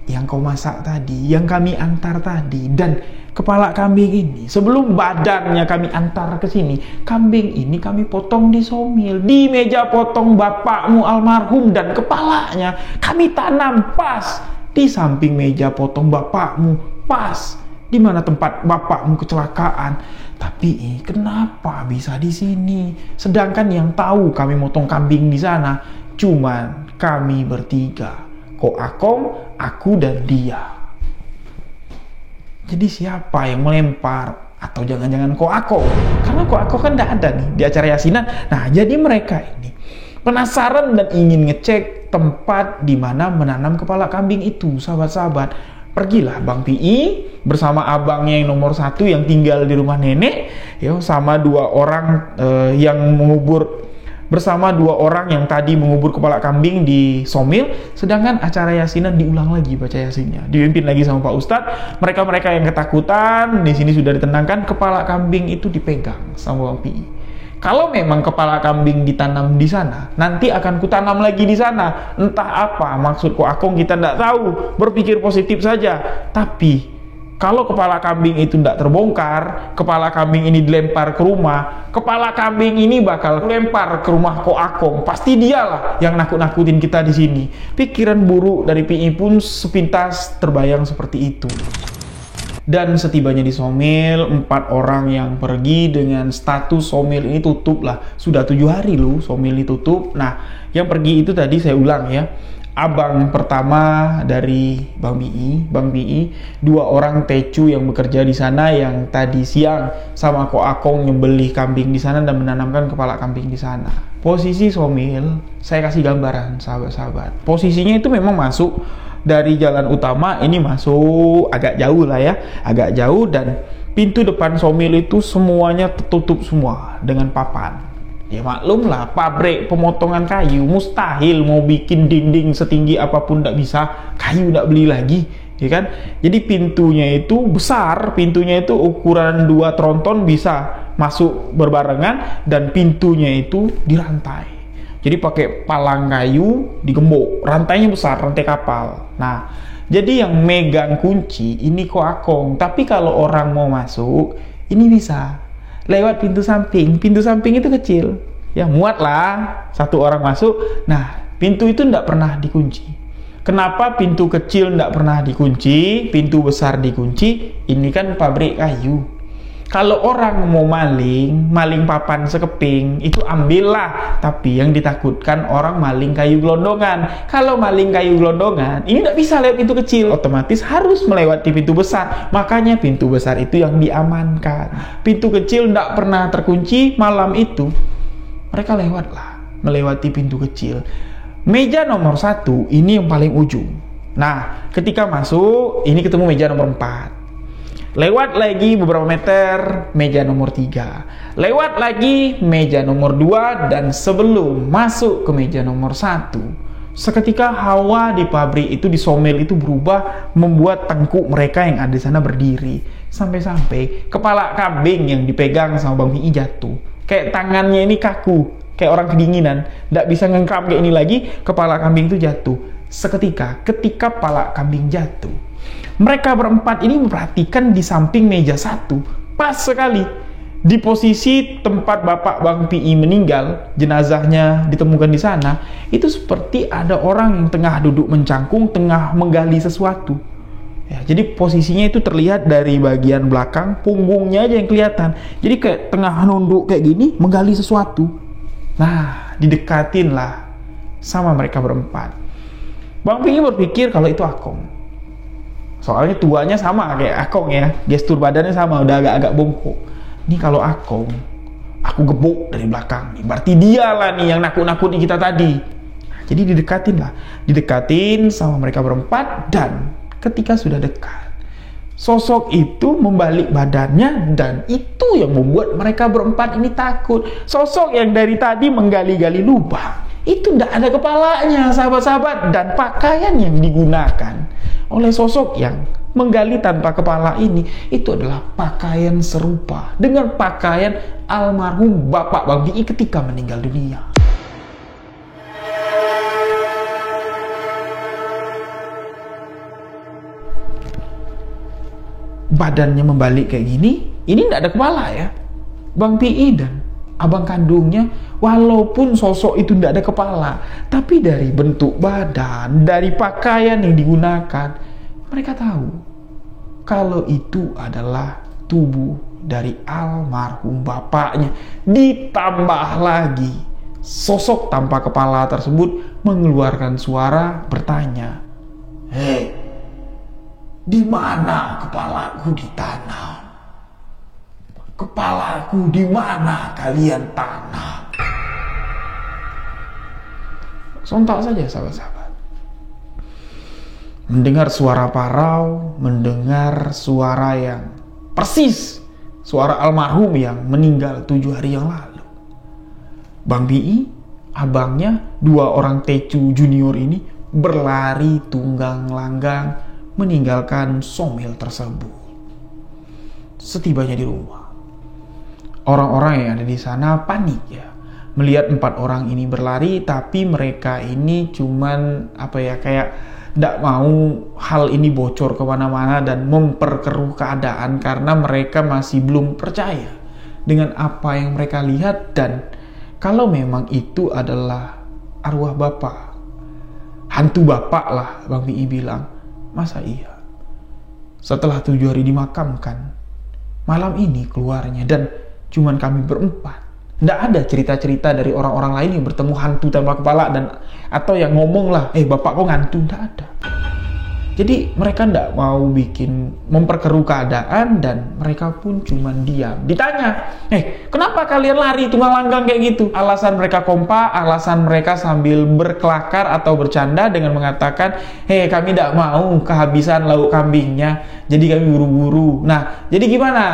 yang kau masak tadi, yang kami antar tadi. Dan kepala kambing ini sebelum badannya kami antar ke sini, kambing ini kami potong di somil, di meja potong bapakmu almarhum, dan kepalanya kami tanam pas di samping meja potong bapakmu, pas di mana tempat bapakmu kecelakaan. Tapi kenapa bisa di sini? Sedangkan yang tahu kami motong kambing di sana cuman kami bertiga, Ko Akong, aku dan dia. Jadi siapa yang melempar? Atau jangan-jangan Ko Akong? Karena Ko Akong kan tidak ada nih di acara Yasinan. Nah, jadi mereka ini penasaran dan ingin ngecek tempat di mana menanam kepala kambing itu, sahabat-sahabat. Pergilah Bang Pi bersama abangnya yang nomor 1 yang tinggal di rumah nenek, ya, sama 2 orang yang mengubur bersama 2 orang yang tadi mengubur kepala kambing di Somil, sedangkan acara yasinan diulang lagi baca yasinnya, dipimpin lagi sama Pak Ustadz. Mereka-mereka yang ketakutan di sini sudah ditenangkan, kepala kambing itu dipegang sama Bang Pi. Kalau memang kepala kambing ditanam di sana, nanti akan kutanam lagi di sana. Entah apa maksud Ko Akong kita tidak tahu, berpikir positif saja. Tapi kalau kepala kambing itu tidak terbongkar, kepala kambing ini dilempar ke rumah, kepala kambing ini bakal lempar ke rumah Ko Akong. Pasti dialah yang nakut-nakutin kita di sini. Pikiran buruk dari PI pun sepintas terbayang seperti itu. Dan setibanya di Somil, 4 orang yang pergi dengan status Somil ini tutup lah. Sudah 7 hari loh Somil ini tutup. Nah, yang pergi itu tadi saya ulang ya. Abang pertama dari Bang Bii, 2 orang tecu yang bekerja di sana yang tadi siang sama Ko Akong nyembelih kambing di sana dan menanamkan kepala kambing di sana. Posisi Somil, saya kasih gambaran sahabat-sahabat. Posisinya itu memang masuk dari jalan utama, ini masuk agak jauh lah ya, agak jauh, dan pintu depan Somil itu semuanya tertutup semua dengan papan. Ya maklum lah, pabrik pemotongan kayu mustahil mau bikin dinding setinggi apapun, tidak bisa, kayu tidak beli lagi, ya kan? Jadi pintunya itu besar, pintunya itu ukuran 2 tronton bisa masuk berbarengan, dan pintunya itu dirantai. Jadi pakai palang kayu digembok, rantainya besar, rantai kapal. Nah, jadi yang megang kunci ini Ko Akong. Tapi kalau orang mau masuk, ini bisa lewat pintu samping. Pintu samping itu kecil, ya muat lah 1 orang masuk. Nah, pintu itu tidak pernah dikunci. Kenapa pintu kecil tidak pernah dikunci, pintu besar dikunci? Ini kan pabrik kayu. Kalau orang mau maling papan sekeping, itu ambillah. Tapi yang ditakutkan orang maling kayu gelondongan. Kalau maling kayu gelondongan, ini tidak bisa lewat pintu kecil. Otomatis harus melewati pintu besar. Makanya pintu besar itu yang diamankan. Pintu kecil tidak pernah terkunci. Malam itu, mereka lewatlah, melewati pintu kecil. Meja nomor 1, ini yang paling ujung. Nah, ketika masuk, ini ketemu meja nomor 4. Lewat lagi beberapa meter, meja nomor 3. Lewat lagi, meja nomor 2. Dan sebelum masuk ke meja nomor 1, seketika hawa di pabrik itu, di Somil itu berubah, membuat tengkuk mereka yang ada di sana berdiri. Sampai-sampai kepala kambing yang dipegang sama Bang Bii jatuh. Kayak tangannya ini kaku, kayak orang kedinginan. Nggak bisa ngengkram kayak ini lagi, kepala kambing itu jatuh. Seketika, ketika kepala kambing jatuh, mereka berempat ini memperhatikan di samping meja 1, pas sekali di posisi tempat Bapak Bang Pi meninggal, jenazahnya ditemukan di sana, itu seperti ada orang yang tengah duduk mencangkung, tengah menggali sesuatu. Ya, jadi posisinya itu terlihat dari bagian belakang, punggungnya aja yang kelihatan. Jadi kayak tengah nunduk kayak gini, menggali sesuatu. Nah, didekatin lah sama mereka berempat. Bang Pi berpikir kalau itu Akong. Soalnya tuanya sama kayak Akong ya, gestur badannya sama, udah agak-agak bongkok. Ini kalau Akong, aku gebuk dari belakang nih, berarti dia lah nih yang nakut-nakutin kita tadi. Jadi didekatin sama mereka berempat, dan ketika sudah dekat, sosok itu membalik badannya, dan itu yang membuat mereka berempat ini takut. Sosok yang dari tadi menggali-gali lubang, itu tidak ada kepalanya sahabat-sahabat, dan pakaian yang digunakan oleh sosok yang menggali tanpa kepala ini, itu adalah pakaian serupa dengan pakaian almarhum Bapak Bang Bii ketika meninggal dunia. Badannya membalik kayak gini, ini tidak ada kepala ya. Bang Bii dan abang kandungnya, walaupun sosok itu tidak ada kepala, tapi dari bentuk badan, dari pakaian yang digunakan, mereka tahu kalau itu adalah tubuh dari almarhum bapaknya. Ditambah lagi, sosok tanpa kepala tersebut mengeluarkan suara bertanya, "Hei, di mana kepalaku ditanam? Kepalaku di mana kalian tanam?" Sontak saja sahabat-sahabat. Mendengar suara parau, mendengar suara yang persis suara almarhum yang meninggal 7 hari yang lalu. Bang Bii abangnya, dua orang Tecu junior ini berlari tunggang langgang meninggalkan Somil tersebut. Setibanya di rumah, orang-orang yang ada di sana panik ya, melihat 4 orang ini berlari, tapi mereka ini cuman kayak tidak mau hal ini bocor kemana-mana dan memperkeruh keadaan karena mereka masih belum percaya dengan apa yang mereka lihat. Dan kalau memang itu adalah arwah bapak, hantu bapak lah, Bang Pi bilang, masa iya? Setelah 7 hari dimakamkan, malam ini keluarnya dan cuman kami berempat. Tidak ada cerita-cerita dari orang-orang lain yang bertemu hantu tanpa kepala atau yang ngomong lah, bapak kok ngantuk, tidak ada. Jadi mereka tidak mau memperkeruh keadaan dan mereka pun cuman diam. Ditanya, kenapa kalian lari tunggang langgang kayak gitu? Alasan mereka kompak, alasan mereka sambil berkelakar atau bercanda dengan mengatakan, kami tidak mau kehabisan lauk kambingnya, jadi kami buru-buru. Nah, jadi gimana?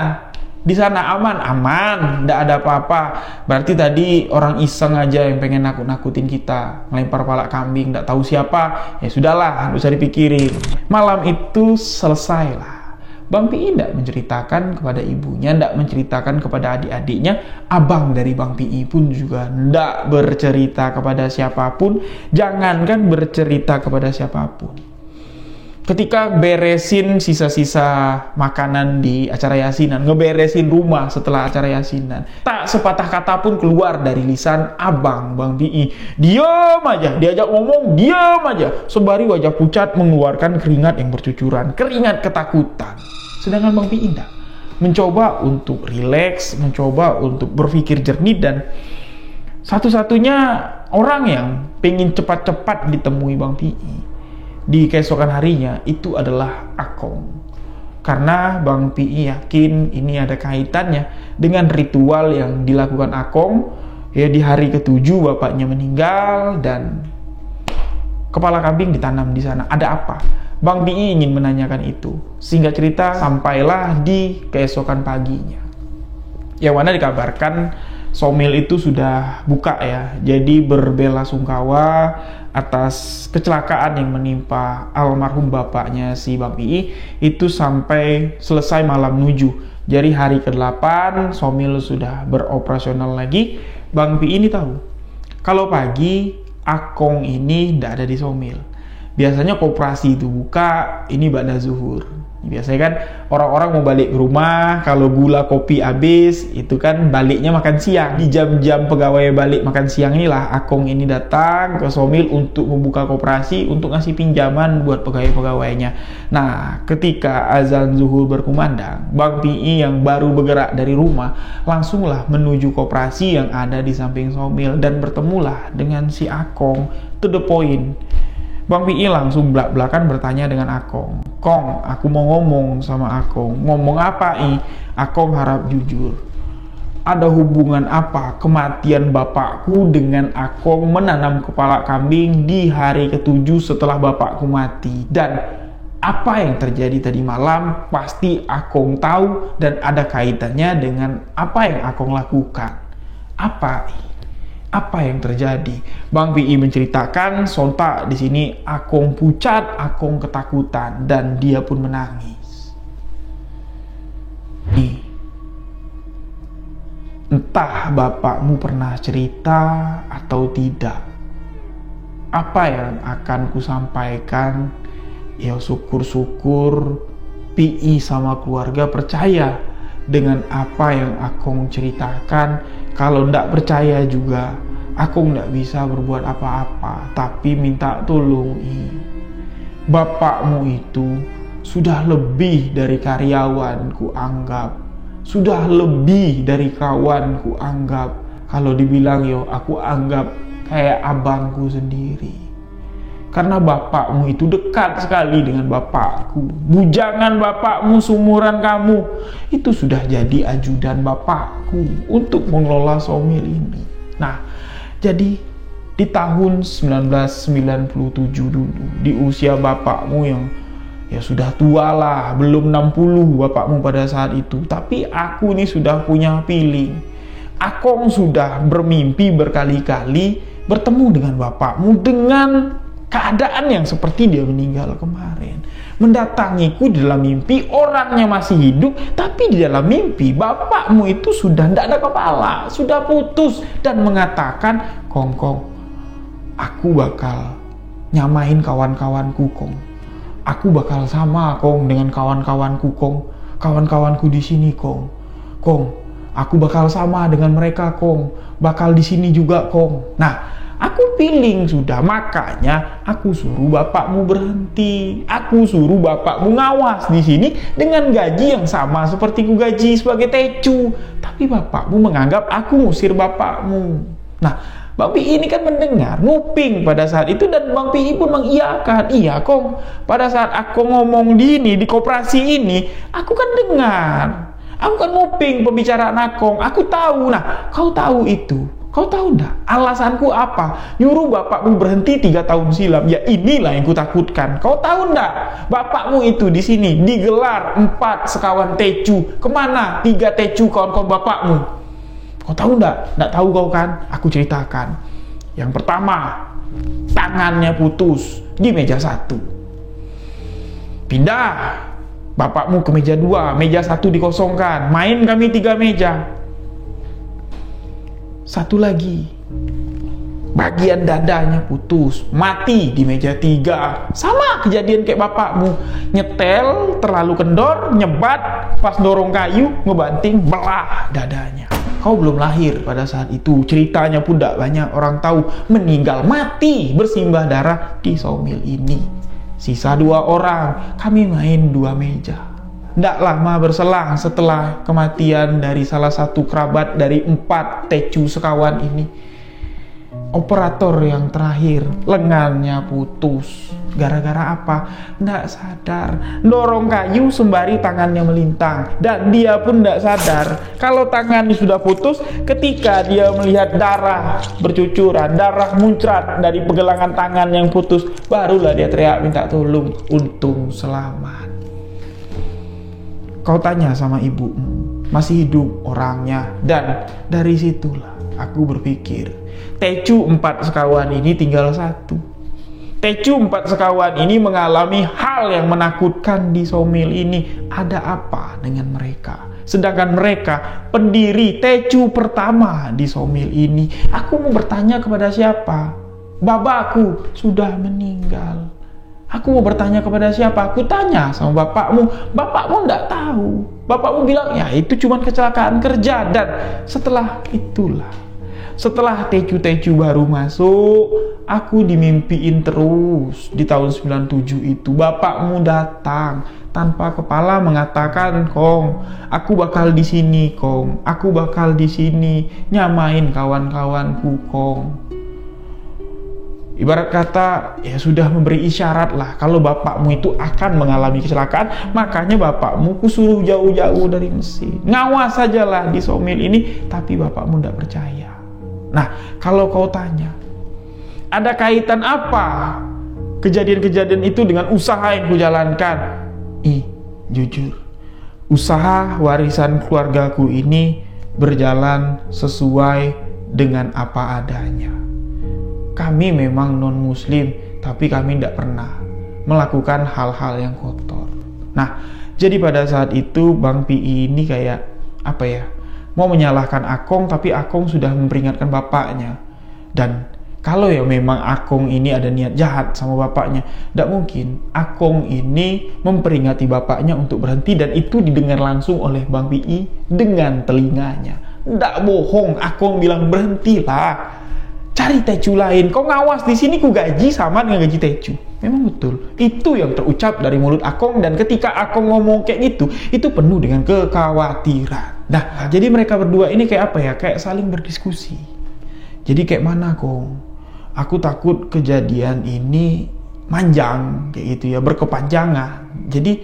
Di sana aman, tidak ada apa-apa. Berarti tadi orang iseng aja yang pengen nakut-nakutin kita, melempar palak kambing, tidak tahu siapa. Ya sudahlah, tidak usah dipikirin. Malam itu selesailah. Bang Pi tidak menceritakan kepada ibunya, tidak menceritakan kepada adik-adiknya. Abang dari Bang Pi pun juga tidak bercerita kepada siapapun. Jangankan bercerita kepada siapapun. Ketika beresin sisa-sisa makanan di acara yasinan, ngeberesin rumah setelah acara yasinan, tak sepatah kata pun keluar dari lisan abang Bang Pi. Diam aja, diajak ngomong, diam aja. Sembari wajah pucat mengeluarkan keringat yang bercucuran, keringat ketakutan. Sedangkan Bang Pi tidak. Mencoba untuk rileks, mencoba untuk berpikir jernih, dan satu-satunya orang yang pengen cepat-cepat ditemui Bang Pi di keesokan harinya itu adalah Akong. Karena Bang Pi yakin ini ada kaitannya dengan ritual yang dilakukan Akong ya di hari ke-7 bapaknya meninggal dan kepala kambing ditanam di sana. Ada apa? Bang Pi ingin menanyakan itu. Singkat cerita sampailah di keesokan paginya. Yang mana dikabarkan Somil itu sudah buka ya. Jadi berbelasungkawa atas kecelakaan yang menimpa almarhum bapaknya si Bang Pi itu sampai selesai malam nuju. Jadi hari ke-8 Somil sudah beroperasional lagi. Bang Pi ini tahu kalau pagi Akong ini tidak ada di Somil. Biasanya koperasi itu buka ini ba'da zuhur. Biasanya kan orang-orang mau balik ke rumah, kalau gula kopi habis, itu kan baliknya makan siang. Di jam-jam pegawai balik makan siang inilah Akong ini datang ke Somil untuk membuka koperasi, untuk ngasih pinjaman buat pegawai-pegawainya. Nah, ketika azan zuhur berkumandang, Bang Pi yang baru bergerak dari rumah, langsunglah menuju koperasi yang ada di samping Somil dan bertemulah dengan si Akong. To the point. Bang Pi langsung belak-belakan bertanya dengan Akong. Kong, aku mau ngomong sama Akong. Ngomong apa Akong harap jujur. Ada hubungan apa kematian bapakku dengan Akong menanam kepala kambing di hari ke-7 setelah bapakku mati? Dan apa yang terjadi tadi malam pasti Akong tahu dan ada kaitannya dengan apa yang Akong lakukan. Apa yang terjadi? Bang Pi menceritakan, sontak di sini Akong pucat, Akong ketakutan, dan dia pun menangis. Entah bapakmu pernah cerita atau tidak, apa yang akan kusampaikan, ya syukur-syukur Pi sama keluarga percaya dengan apa yang Akong ceritakan. Kalau ndak percaya juga, Akong ndak bisa berbuat apa-apa, tapi minta tolong bapakmu itu sudah lebih dari karyawan ku anggap, sudah lebih dari kawan ku anggap. Kalau dibilang aku anggap kayak abangku sendiri. Karena bapakmu itu dekat sekali dengan bapakku. Bujangan bapakmu sumuran kamu itu sudah jadi ajudan bapakku untuk mengelola Somil ini. Nah, jadi di tahun 1997 dulu, di usia bapakmu yang ya sudah tua lah, belum 60 bapakmu pada saat itu, tapi aku ini sudah punya feeling. Akong sudah bermimpi berkali-kali bertemu dengan bapakmu dengan keadaan yang seperti dia meninggal kemarin. Mendatangiku di dalam mimpi, orangnya masih hidup, tapi di dalam mimpi bapakmu itu sudah tidak ada kepala, sudah putus, dan mengatakan, Kong, aku bakal nyamain kawan-kawanku, Kong. Aku bakal sama, Kong, dengan kawan-kawanku, Kong. Kawan-kawanku di sini, Kong. Aku bakal sama dengan mereka, Kong. Bakal di sini juga, Kong. Nah, aku feeling sudah, makanya aku suruh bapakmu berhenti. Aku suruh bapakmu ngawas di sini dengan gaji yang sama seperti ku gaji sebagai tecu. Tapi bapakmu menganggap aku ngusir bapakmu. Nah, Bang Pi ini kan mendengar, nguping pada saat itu, dan Bang Pi pun mengiyakan. Iya, Kong. Pada saat aku ngomong di koperasi ini, aku kan dengar. Aku kan nguping pembicaraan Akong. Aku tahu. Nah, kau tahu itu. Kau tahu enggak alasanku apa? Nyuruh bapakmu berhenti 3 tahun silam. Ya inilah yang kutakutkan. Kau tahu enggak? Bapakmu itu di sini digelar 4 sekawan tecu. Kemana 3 tecu kawan-kawan bapakmu? Kau tahu enggak? Enggak tahu kau kan? Aku ceritakan. Yang pertama, tangannya putus di meja 1. Pindah bapakmu ke meja 2, meja 1 dikosongkan. Main kami 3 meja. Satu lagi, bagian dadanya putus, mati di meja 3. Sama kejadian kayak bapakmu. Nyetel, terlalu kendor, nyebat, pas dorong kayu, ngebanting, belah dadanya. Kau belum lahir pada saat itu. Ceritanya pun tidak banyak orang tahu. Meninggal, mati, bersimbah darah di sawmill ini. Sisa 2 orang, kami main 2 meja. Tidak lama berselang setelah kematian dari salah satu kerabat dari 4 tecu sekawan ini, operator yang terakhir lengannya putus. Gara-gara apa? Tidak sadar. Dorong kayu sembari tangannya melintang. Dan dia pun tidak sadar kalau tangannya sudah putus ketika dia melihat darah bercucuran, darah muncrat dari pergelangan tangan yang putus. Barulah dia teriak minta tolong. Untung selamat. Kau tanya sama ibumu, masih hidup orangnya. Dan dari situlah aku berpikir, tecu 4 sekawan ini tinggal 1. Tecu 4 sekawan ini mengalami hal yang menakutkan di sawmill ini. Ada apa dengan mereka? Sedangkan mereka pendiri tecu pertama di sawmill ini. Aku mau bertanya kepada siapa? Bapakku sudah meninggal. Aku mau bertanya kepada siapa? Aku tanya sama bapakmu. Bapakmu enggak tahu. Bapakmu bilang, ya itu cuma kecelakaan kerja. Dan setelah itulah, setelah tecu-tecu baru masuk, aku dimimpiin terus. Di tahun 97 itu bapakmu datang tanpa kepala mengatakan, Kong, aku bakal di sini, Kong. Aku bakal di sini nyamain kawan-kawanku, Kong. Ibarat kata, ya sudah memberi isyarat lah kalau bapakmu itu akan mengalami kecelakaan. Makanya bapakmu kusuruh jauh-jauh dari mesin. Ngawas sajalah di sawmill ini. Tapi bapakmu tidak percaya. Nah, kalau kau tanya, ada kaitan apa kejadian-kejadian itu dengan usaha yang kujalankan? Jujur, usaha warisan keluargaku ini berjalan sesuai dengan apa adanya. Kami memang non-muslim, tapi kami tidak pernah melakukan hal-hal yang kotor. Nah, jadi pada saat itu Bang Pi ini kayak, apa ya, mau menyalahkan Akong, tapi Akong sudah memperingatkan bapaknya. Dan kalau ya memang Akong ini ada niat jahat sama bapaknya, tidak mungkin Akong ini memperingati bapaknya untuk berhenti, dan itu didengar langsung oleh Bang Pi dengan telinganya. Tidak bohong, Akong bilang berhentilah. Cari tecu lain. Kau ngawas di sini ku gaji sama dengan gaji tecu. Memang betul. Itu yang terucap dari mulut Akong, dan ketika Akong ngomong kayak gitu, itu penuh dengan kekhawatiran. Nah, jadi mereka berdua ini kayak apa ya? Kayak saling berdiskusi. Jadi kayak mana, Kong? Aku takut kejadian ini manjang kayak gitu ya, berkepanjangan. Jadi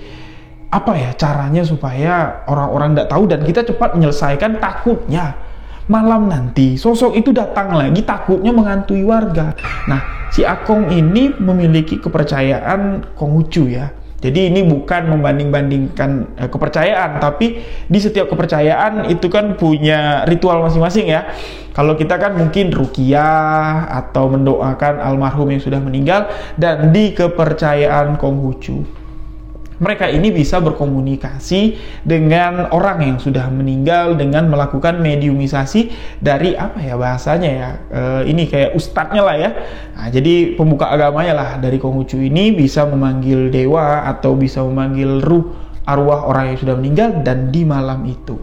apa ya caranya supaya orang-orang tidak tahu dan kita cepat menyelesaikan? Takutnya malam nanti sosok itu datang lagi, takutnya menghantui warga. Nah, si Akong ini memiliki kepercayaan Konghucu ya. Jadi ini bukan membanding-bandingkan kepercayaan, tapi di setiap kepercayaan itu kan punya ritual masing-masing ya. Kalau kita kan mungkin ruqyah atau mendoakan almarhum yang sudah meninggal, dan di kepercayaan Konghucu, mereka ini bisa berkomunikasi dengan orang yang sudah meninggal dengan melakukan mediumisasi dari apa ya bahasanya ya, ini kayak ustadznya lah ya. Nah, jadi pembuka agamanya lah dari Konghucu ini bisa memanggil dewa atau bisa memanggil ruh arwah orang yang sudah meninggal. Dan di malam itu,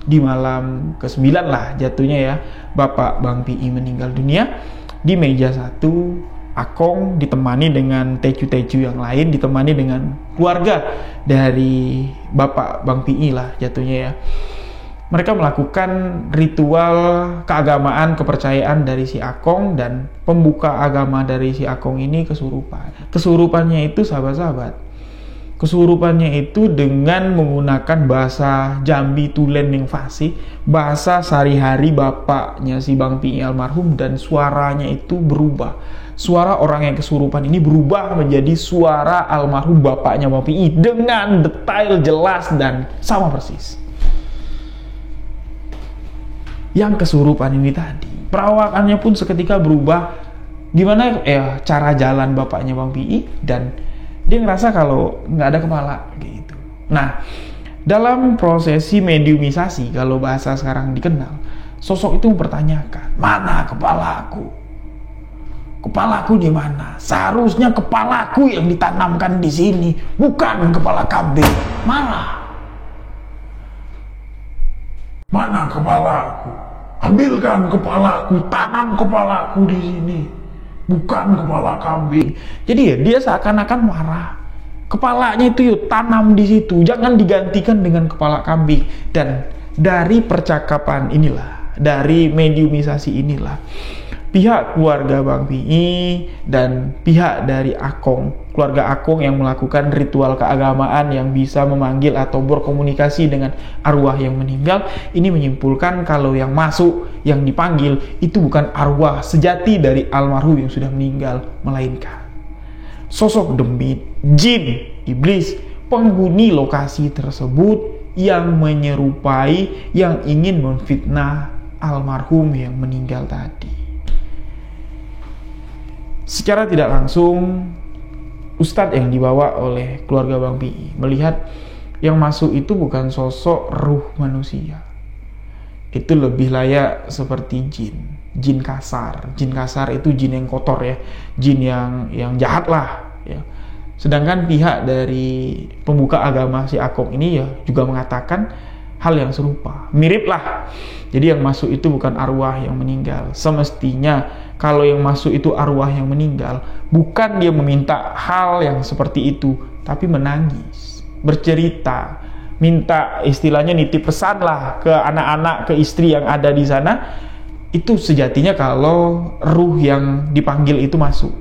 di malam ke-9 lah jatuhnya ya, Bapak Bang Pi meninggal dunia, di meja satu Akong ditemani dengan tecu-tecu yang lain, ditemani dengan keluarga dari Bapak Bang Pi lah jatuhnya ya. Mereka melakukan ritual keagamaan, kepercayaan dari si Akong, dan pembuka agama dari si Akong ini kesurupan. Kesurupannya itu sahabat-sahabat, kesurupannya itu dengan menggunakan bahasa Jambi Tulen yang fasih, bahasa sehari-hari bapaknya si Bang Pi almarhum, dan suaranya itu berubah. Suara orang yang kesurupan ini berubah menjadi suara almarhum bapaknya Bang Pi dengan detail jelas dan sama persis. Yang kesurupan ini tadi, perawakannya pun seketika berubah. Gimana ya cara jalan bapaknya Bang Pi, dan dia ngerasa kalau nggak ada kepala gitu. Nah, dalam prosesi mediumisasi, kalau bahasa sekarang dikenal, sosok itu mempertanyakan, mana kepalaku? Kepalaku di mana? Seharusnya kepalaku yang ditanamkan di sini, bukan kepala kambing. Mana kepalaku? Ambilkan kepalaku, tanam kepalaku di sini, bukan kepala kambing. Jadi ya, dia seakan-akan marah. Kepalanya itu yuk tanam di situ, jangan digantikan dengan kepala kambing. Dan dari percakapan inilah, dari mediumisasi inilah, pihak keluarga Bang Pi dan pihak dari Akong, keluarga Akong yang melakukan ritual keagamaan yang bisa memanggil atau berkomunikasi dengan arwah yang meninggal, ini menyimpulkan kalau yang masuk, yang dipanggil itu bukan arwah sejati dari almarhum yang sudah meninggal, melainkan sosok demit, jin, iblis, penghuni lokasi tersebut yang menyerupai, yang ingin memfitnah almarhum yang meninggal tadi. Secara tidak langsung, Ustadz yang dibawa oleh keluarga Bang Pi melihat yang masuk itu bukan sosok ruh manusia. Itu lebih layak seperti jin kasar. Jin kasar itu jin yang kotor ya, jin yang jahat lah ya. Sedangkan pihak dari pembuka agama si Akong ini ya juga mengatakan hal yang serupa, mirip lah. Jadi yang masuk itu bukan arwah yang meninggal. Semestinya kalau yang masuk itu arwah yang meninggal, bukan dia meminta hal yang seperti itu, tapi menangis, bercerita, minta istilahnya nitip pesan lah ke anak-anak, ke istri yang ada di sana. Itu sejatinya kalau ruh yang dipanggil itu masuk.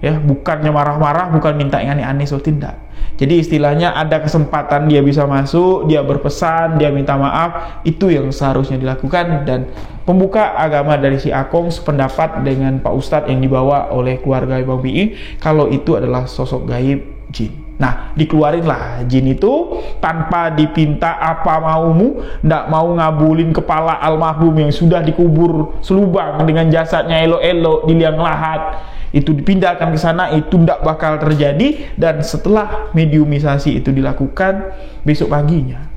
Ya, bukannya marah-marah, bukan minta yang aneh-aneh, so tidak. Jadi istilahnya ada kesempatan dia bisa masuk, dia berpesan, dia minta maaf, itu yang seharusnya dilakukan. Dan pembuka agama dari si Akong sependapat dengan Pak Ustadz yang dibawa oleh keluarga Bang Pi kalau itu adalah sosok gaib jin. Nah, dikeluarinlah jin itu tanpa dipinta apa maumu, ndak mau ngabulin kepala almarhum yang sudah dikubur selubang dengan jasadnya elok-elok di liang lahat. Itu dipindahkan ke sana, itu tidak bakal terjadi. Dan setelah mediumisasi itu dilakukan, besok paginya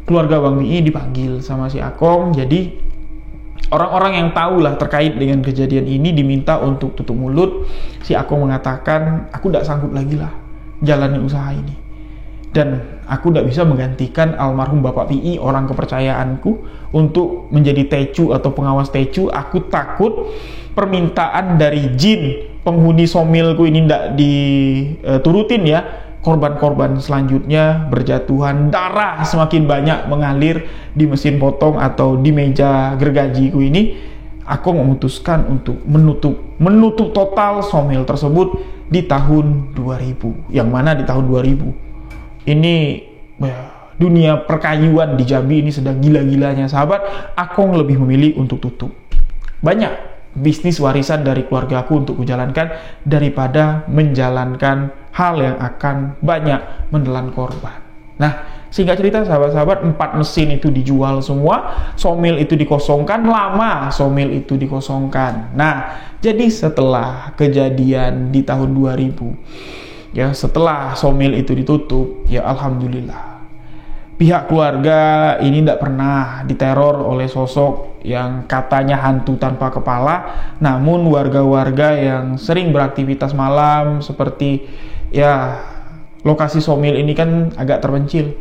keluarga Bang Pi dipanggil sama si Akong. Jadi orang-orang yang tahu lah terkait dengan kejadian ini diminta untuk tutup mulut. Si Akong mengatakan, aku tidak sanggup lagi lah jalani usaha ini, dan aku tidak bisa menggantikan almarhum Bapak Pi, orang kepercayaanku, untuk menjadi tecu atau pengawas tecu. Aku takut permintaan dari jin penghuni somilku ini tidak diturutin ya. Korban-korban selanjutnya berjatuhan, darah semakin banyak mengalir di mesin potong atau di meja gergajiku ini. Aku memutuskan untuk menutup total somil tersebut di tahun 2000. Yang mana di tahun 2000 ini dunia perkayuan di Jambi ini sedang gila-gilanya sahabat. Akong lebih memilih untuk tutup. Banyak bisnis warisan dari keluargaku untuk kujalankan daripada menjalankan hal yang akan banyak menelan korban. Nah, singkat cerita sahabat-sahabat, 4 mesin itu dijual semua, somil itu dikosongkan, lama somil itu dikosongkan. Nah, jadi setelah kejadian di tahun 2000, ya setelah somil itu ditutup, ya alhamdulillah, pihak keluarga ini tidak pernah diteror oleh sosok yang katanya hantu tanpa kepala. Namun warga-warga yang sering beraktivitas malam seperti ya lokasi somil ini kan agak terpencil.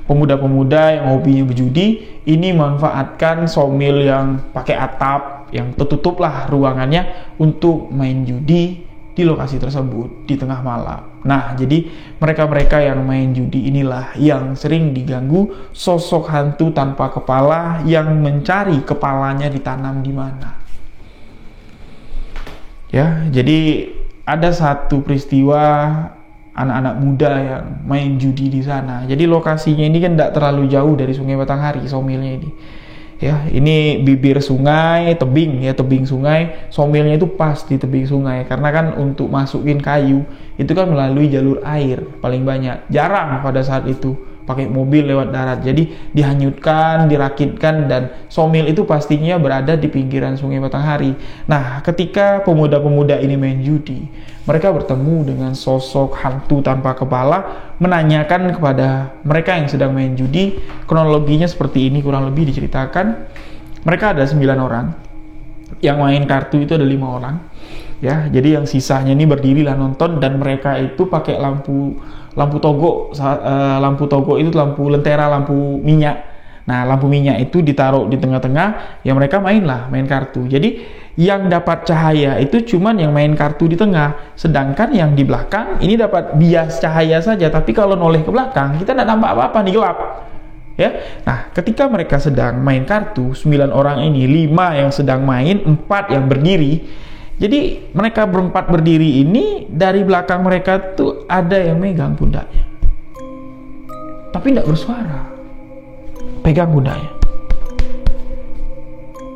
Pemuda-pemuda yang hobinya berjudi ini memanfaatkan somil yang pakai atap yang tertutup lah ruangannya untuk main judi di lokasi tersebut di tengah malam. Nah, jadi mereka-mereka yang main judi inilah yang sering diganggu sosok hantu tanpa kepala yang mencari kepalanya ditanam di mana. Ya, jadi ada satu peristiwa anak-anak muda yang main judi di sana. Jadi lokasinya ini kan tidak terlalu jauh dari Sungai Batanghari, somilnya ini. Ya, ini bibir sungai, tebing ya, tebing sungai, somilnya itu pas di tebing sungai. Karena kan untuk masukin kayu itu kan melalui jalur air paling banyak. Jarang pada saat itu pakai mobil lewat darat. Jadi dihanyutkan, dirakitkan, dan somil itu pastinya berada di pinggiran Sungai Batanghari. Nah, ketika pemuda-pemuda ini main judi, mereka bertemu dengan sosok hantu tanpa kepala, menanyakan kepada mereka yang sedang main judi. Kronologinya seperti ini kurang lebih diceritakan. Mereka ada 9 orang, yang main kartu itu ada 5 orang. Ya, jadi yang sisanya ini berdiri lah nonton, dan mereka itu pakai lampu togo. Lampu togo itu lampu lentera, lampu minyak. Nah, lampu minyak itu ditaruh di tengah-tengah, ya mereka main kartu. Jadi yang dapat cahaya itu cuman yang main kartu di tengah, sedangkan yang di belakang ini dapat bias cahaya saja. Tapi kalau noleh ke belakang, kita tidak nampak apa-apa, nih gelap. Ya, nah ketika mereka sedang main kartu, 9 orang ini, 5 yang sedang main, 4 yang berdiri. Jadi mereka berempat berdiri ini, dari belakang mereka tuh ada yang megang pundaknya, tapi tidak bersuara, pegang pundaknya,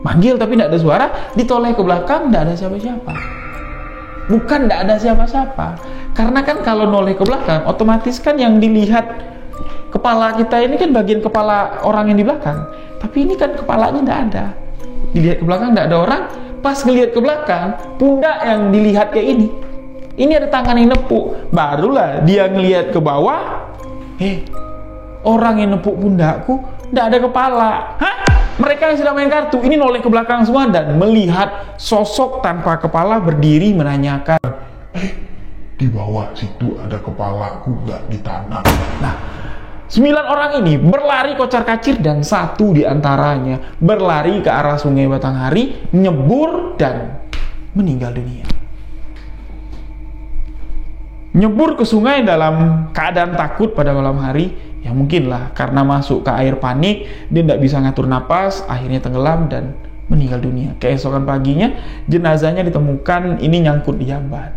manggil tapi tidak ada suara, ditoleh ke belakang, tidak ada siapa-siapa. Bukan tidak ada siapa-siapa, karena kan kalau noleh ke belakang, otomatis kan yang dilihat kepala kita ini kan bagian kepala orang yang di belakang, tapi ini kan kepalanya tidak ada. Dilihat ke belakang tidak ada orang, pas ngelihat ke belakang, pundak yang dilihat kayak ini. Ini ada tangan yang nepuk, barulah dia ngelihat ke bawah, orang yang nepuk pundakku tidak ada kepala. Hah? Mereka yang sedang main kartu ini noleh ke belakang semua dan melihat sosok tanpa kepala berdiri menanyakan, di bawah situ ada kepalaku nggak ditanam. Nah, 9 orang ini berlari kocar-kacir, dan satu di antaranya berlari ke arah Sungai Batanghari, nyebur dan meninggal dunia. Nyebur ke sungai dalam keadaan takut pada malam hari, ya mungkin lah karena masuk ke air panik, dia tidak bisa ngatur napas, akhirnya tenggelam dan meninggal dunia. Keesokan paginya jenazahnya ditemukan ini nyangkut di jamban.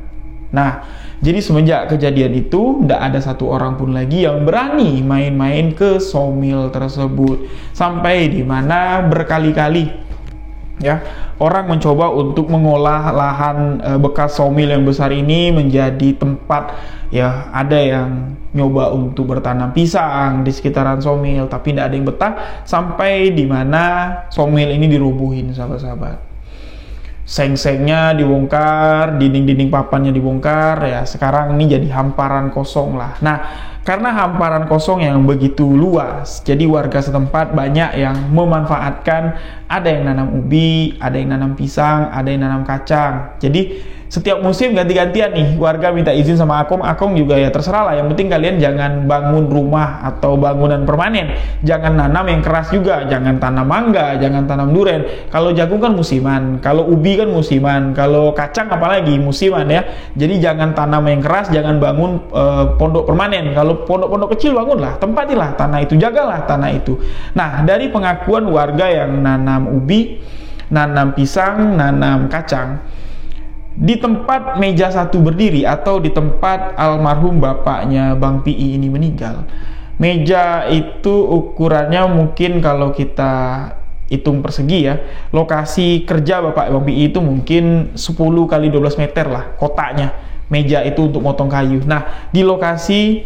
Nah, jadi semenjak kejadian itu, tidak ada satu orang pun lagi yang berani main-main ke somil tersebut. Sampai di mana berkali-kali ya orang mencoba untuk mengolah lahan bekas somil yang besar ini menjadi tempat, ya ada yang nyoba untuk bertanam pisang di sekitaran somil, tapi tidak ada yang betah. Sampai di mana somil ini dirubuhin, sahabat-sahabat. Seng-sengnya dibongkar, dinding-dinding papannya dibongkar, ya sekarang ini jadi hamparan kosong lah. Nah, karena hamparan kosong yang begitu luas, jadi warga setempat banyak yang memanfaatkan, ada yang nanam ubi, ada yang nanam pisang, ada yang nanam kacang. Jadi setiap musim ganti-gantian nih, warga minta izin sama Akong juga ya terserah lah, yang penting kalian jangan bangun rumah atau bangunan permanen, jangan nanam yang keras juga, jangan tanam mangga, jangan tanam duren. Kalau jagung kan musiman, kalau ubi kan musiman, kalau kacang apalagi musiman ya. Jadi jangan tanam yang keras, jangan bangun pondok permanen. Kalau pondok-pondok kecil bangunlah, tempatilah tanah itu, jagalah tanah itu. Nah, dari pengakuan warga yang nanam ubi, nanam pisang, nanam kacang, di tempat meja satu berdiri atau di tempat almarhum bapaknya Bang Pi ini meninggal, meja itu ukurannya mungkin kalau kita hitung persegi ya, lokasi kerja Bapak Bang PI itu mungkin 10 kali 12 meter lah kotaknya, meja itu untuk motong kayu. Nah di lokasi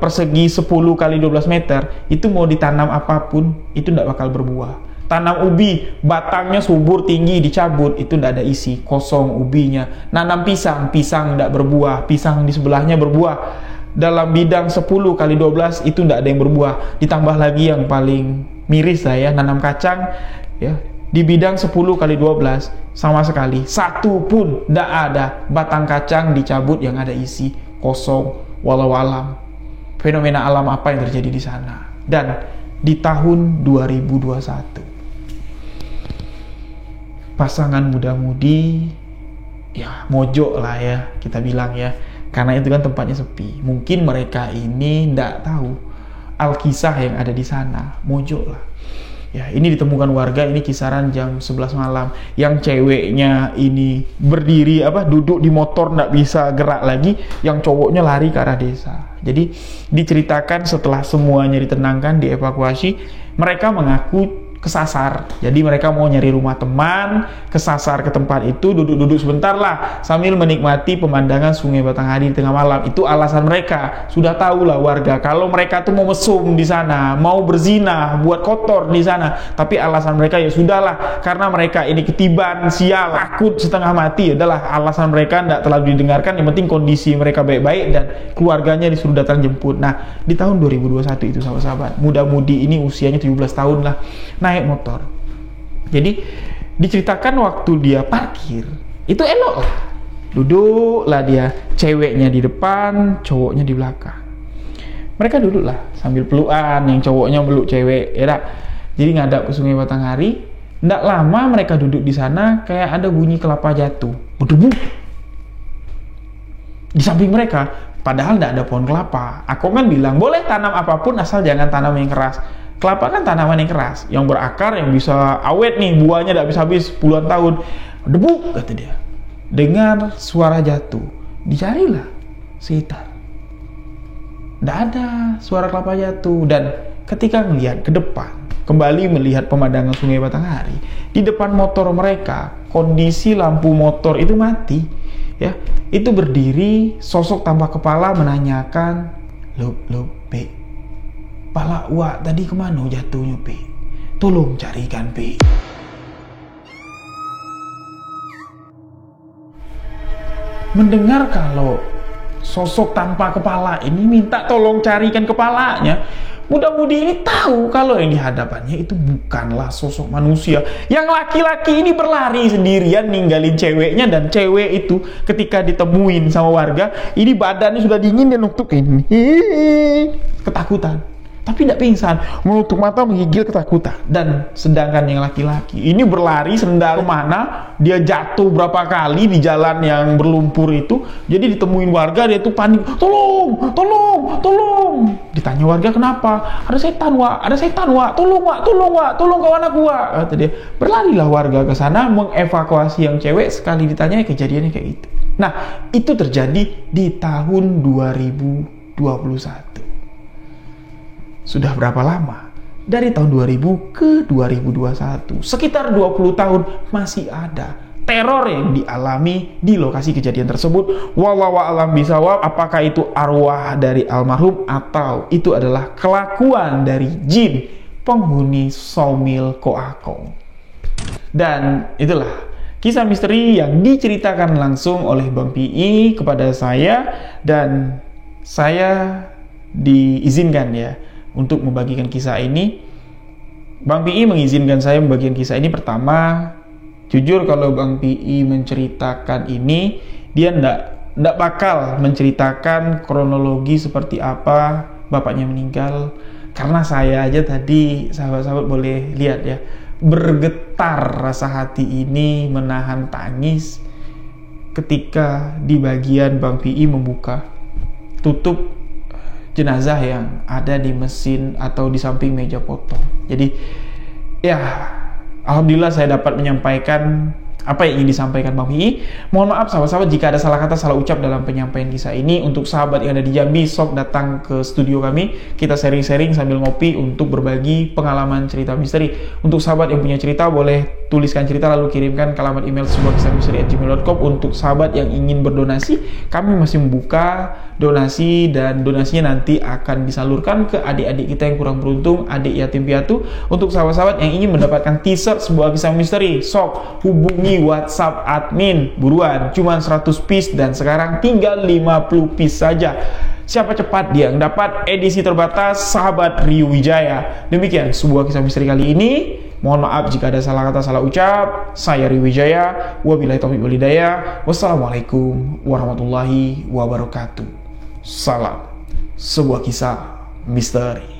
persegi 10 kali 12 meter itu mau ditanam apapun itu tidak bakal berbuah. Tanam ubi, batangnya subur tinggi, dicabut, itu tidak ada isi, kosong ubinya. Nanam pisang, pisang tidak berbuah, pisang di sebelahnya berbuah. Dalam bidang 10 kali 12 itu tidak ada yang berbuah. Ditambah lagi yang paling miris lah ya, nanam kacang ya, di bidang 10 kali 12 sama sekali satu pun tidak ada batang kacang dicabut yang ada isi, kosong, walau alam. Fenomena alam apa yang terjadi di sana. Dan di tahun 2021 pasangan muda-mudi ya mojok lah ya kita bilang ya, karena itu kan tempatnya sepi. Mungkin mereka ini tidak tahu Alkisah yang ada di sana, mojok lah ya. Ini ditemukan warga ini kisaran jam 11 malam, yang ceweknya ini berdiri duduk di motor tidak bisa gerak lagi, yang cowoknya lari ke arah desa. Jadi diceritakan setelah semuanya ditenangkan, dievakuasi, mereka mengaku kesasar. Jadi mereka mau nyari rumah teman, kesasar ke tempat itu, duduk-duduk sebentar lah sambil menikmati pemandangan Sungai Batanghari di tengah malam. Itu alasan mereka. Sudah tahu lah warga kalau mereka tuh mau mesum di sana, mau berzina, buat kotor di sana. Tapi alasan mereka ya sudahlah, karena mereka ini ketiban sial, takut setengah mati. Adalah alasan mereka tidak terlalu didengarkan. Yang penting kondisi mereka baik-baik dan keluarganya disuruh datang jemput. Nah di tahun 2021 itu sahabat-sahabat, muda-mudi ini usianya 17 tahun lah, naik motor. Jadi diceritakan waktu dia parkir itu elok lah, duduklah dia, ceweknya di depan, cowoknya di belakang. Mereka duduk lah sambil pelukan, yang cowoknya meluk cewek ya dak. Jadi ngadap ke Sungai Batanghari. Nggak lama mereka duduk di sana, kayak ada bunyi kelapa jatuh, berdebu di samping mereka. Padahal nggak ada pohon kelapa. Aku kan bilang boleh tanam apapun asal jangan tanam yang keras. Kelapa kan tanaman yang keras, yang berakar, yang bisa awet nih, buahnya tidak bisa habis puluhan tahun. Debu, kata dia. Dengar suara jatuh, dicarilah sekitar. Tidak ada suara kelapa jatuh. Dan ketika melihat ke depan, kembali melihat pemandangan Sungai Batanghari, di depan motor mereka, kondisi lampu motor itu mati. Ya, itu berdiri sosok tanpa kepala menanyakan, "Lo, Pe, pala wak tadi kemana jatuhnya, Pe? Tolong carikan, Pe." Mendengar kalau sosok tanpa kepala ini minta tolong carikan kepalanya, muda-mudi ini tahu kalau yang di hadapannya itu bukanlah sosok manusia. Yang laki-laki ini berlari sendirian ninggalin ceweknya, dan cewek itu ketika ditemuin sama warga, ini badannya sudah dingin dan nutup ini, ketakutan. Tapi tidak pingsan, menutup mata menggigil ketakutan. Dan sedangkan yang laki-laki ini berlari sendal kemana, dia jatuh berapa kali di jalan yang berlumpur itu. Jadi ditemuin warga, dia tuh panik, tolong, tolong, tolong. Ditanya warga kenapa, ada setan wak, ada setan wak, tolong wak, tolong wak, tolong kawan aku wak, kata dia. Berlarilah warga ke sana mengevakuasi yang cewek. Sekali ditanya kejadiannya kayak gitu. Nah itu terjadi di tahun 2021. Sudah berapa lama? Dari tahun 2000 ke 2021. Sekitar 20 tahun masih ada teror yang dialami di lokasi kejadian tersebut. Wallahu a'lam bishawab, apakah itu arwah dari almarhum atau itu adalah kelakuan dari jin penghuni Saumil Koakong. Dan itulah kisah misteri yang diceritakan langsung oleh Bang PI kepada saya, dan saya diizinkan ya untuk membagikan kisah ini. Bang PI mengizinkan saya membagikan kisah ini. Pertama, jujur kalau Bang PI menceritakan ini, dia ndak bakal menceritakan kronologi seperti apa bapaknya meninggal. Karena saya aja tadi, sahabat-sahabat boleh lihat ya, bergetar rasa hati ini, menahan tangis ketika di bagian Bang PI membuka tutup jenazah yang ada di mesin atau di samping meja potong. Jadi ya alhamdulillah saya dapat menyampaikan apa yang ingin disampaikan Bang Pi. Mohon maaf sahabat-sahabat jika ada salah kata, salah ucap dalam penyampaian kisah ini. Untuk sahabat yang ada di Jambi, sok datang ke studio kami, kita sharing-sharing sambil ngopi untuk berbagi pengalaman cerita misteri. Untuk sahabat yang punya cerita, boleh tuliskan cerita lalu kirimkan ke alamat email sebuahkisahmisteri@gmail.com. Untuk sahabat yang ingin berdonasi, kami masih membuka donasi, dan donasinya nanti akan disalurkan ke adik-adik kita yang kurang beruntung, adik yatim piatu. Untuk sahabat-sahabat yang ingin mendapatkan teaser sebuah kisah misteri, sok hubungi WhatsApp admin buruan, cuma 100 piece dan sekarang tinggal 50 piece saja. Siapa cepat dia yang dapat edisi terbatas sahabat Rio Wijaya. Demikian sebuah kisah misteri kali ini. Mohon maaf jika ada salah kata, salah ucap. Saya Rio Wijaya. Wabillahi taufiq wal hidayah. Wassalamualaikum warahmatullahi wabarakatuh. Salam sebuah kisah misteri.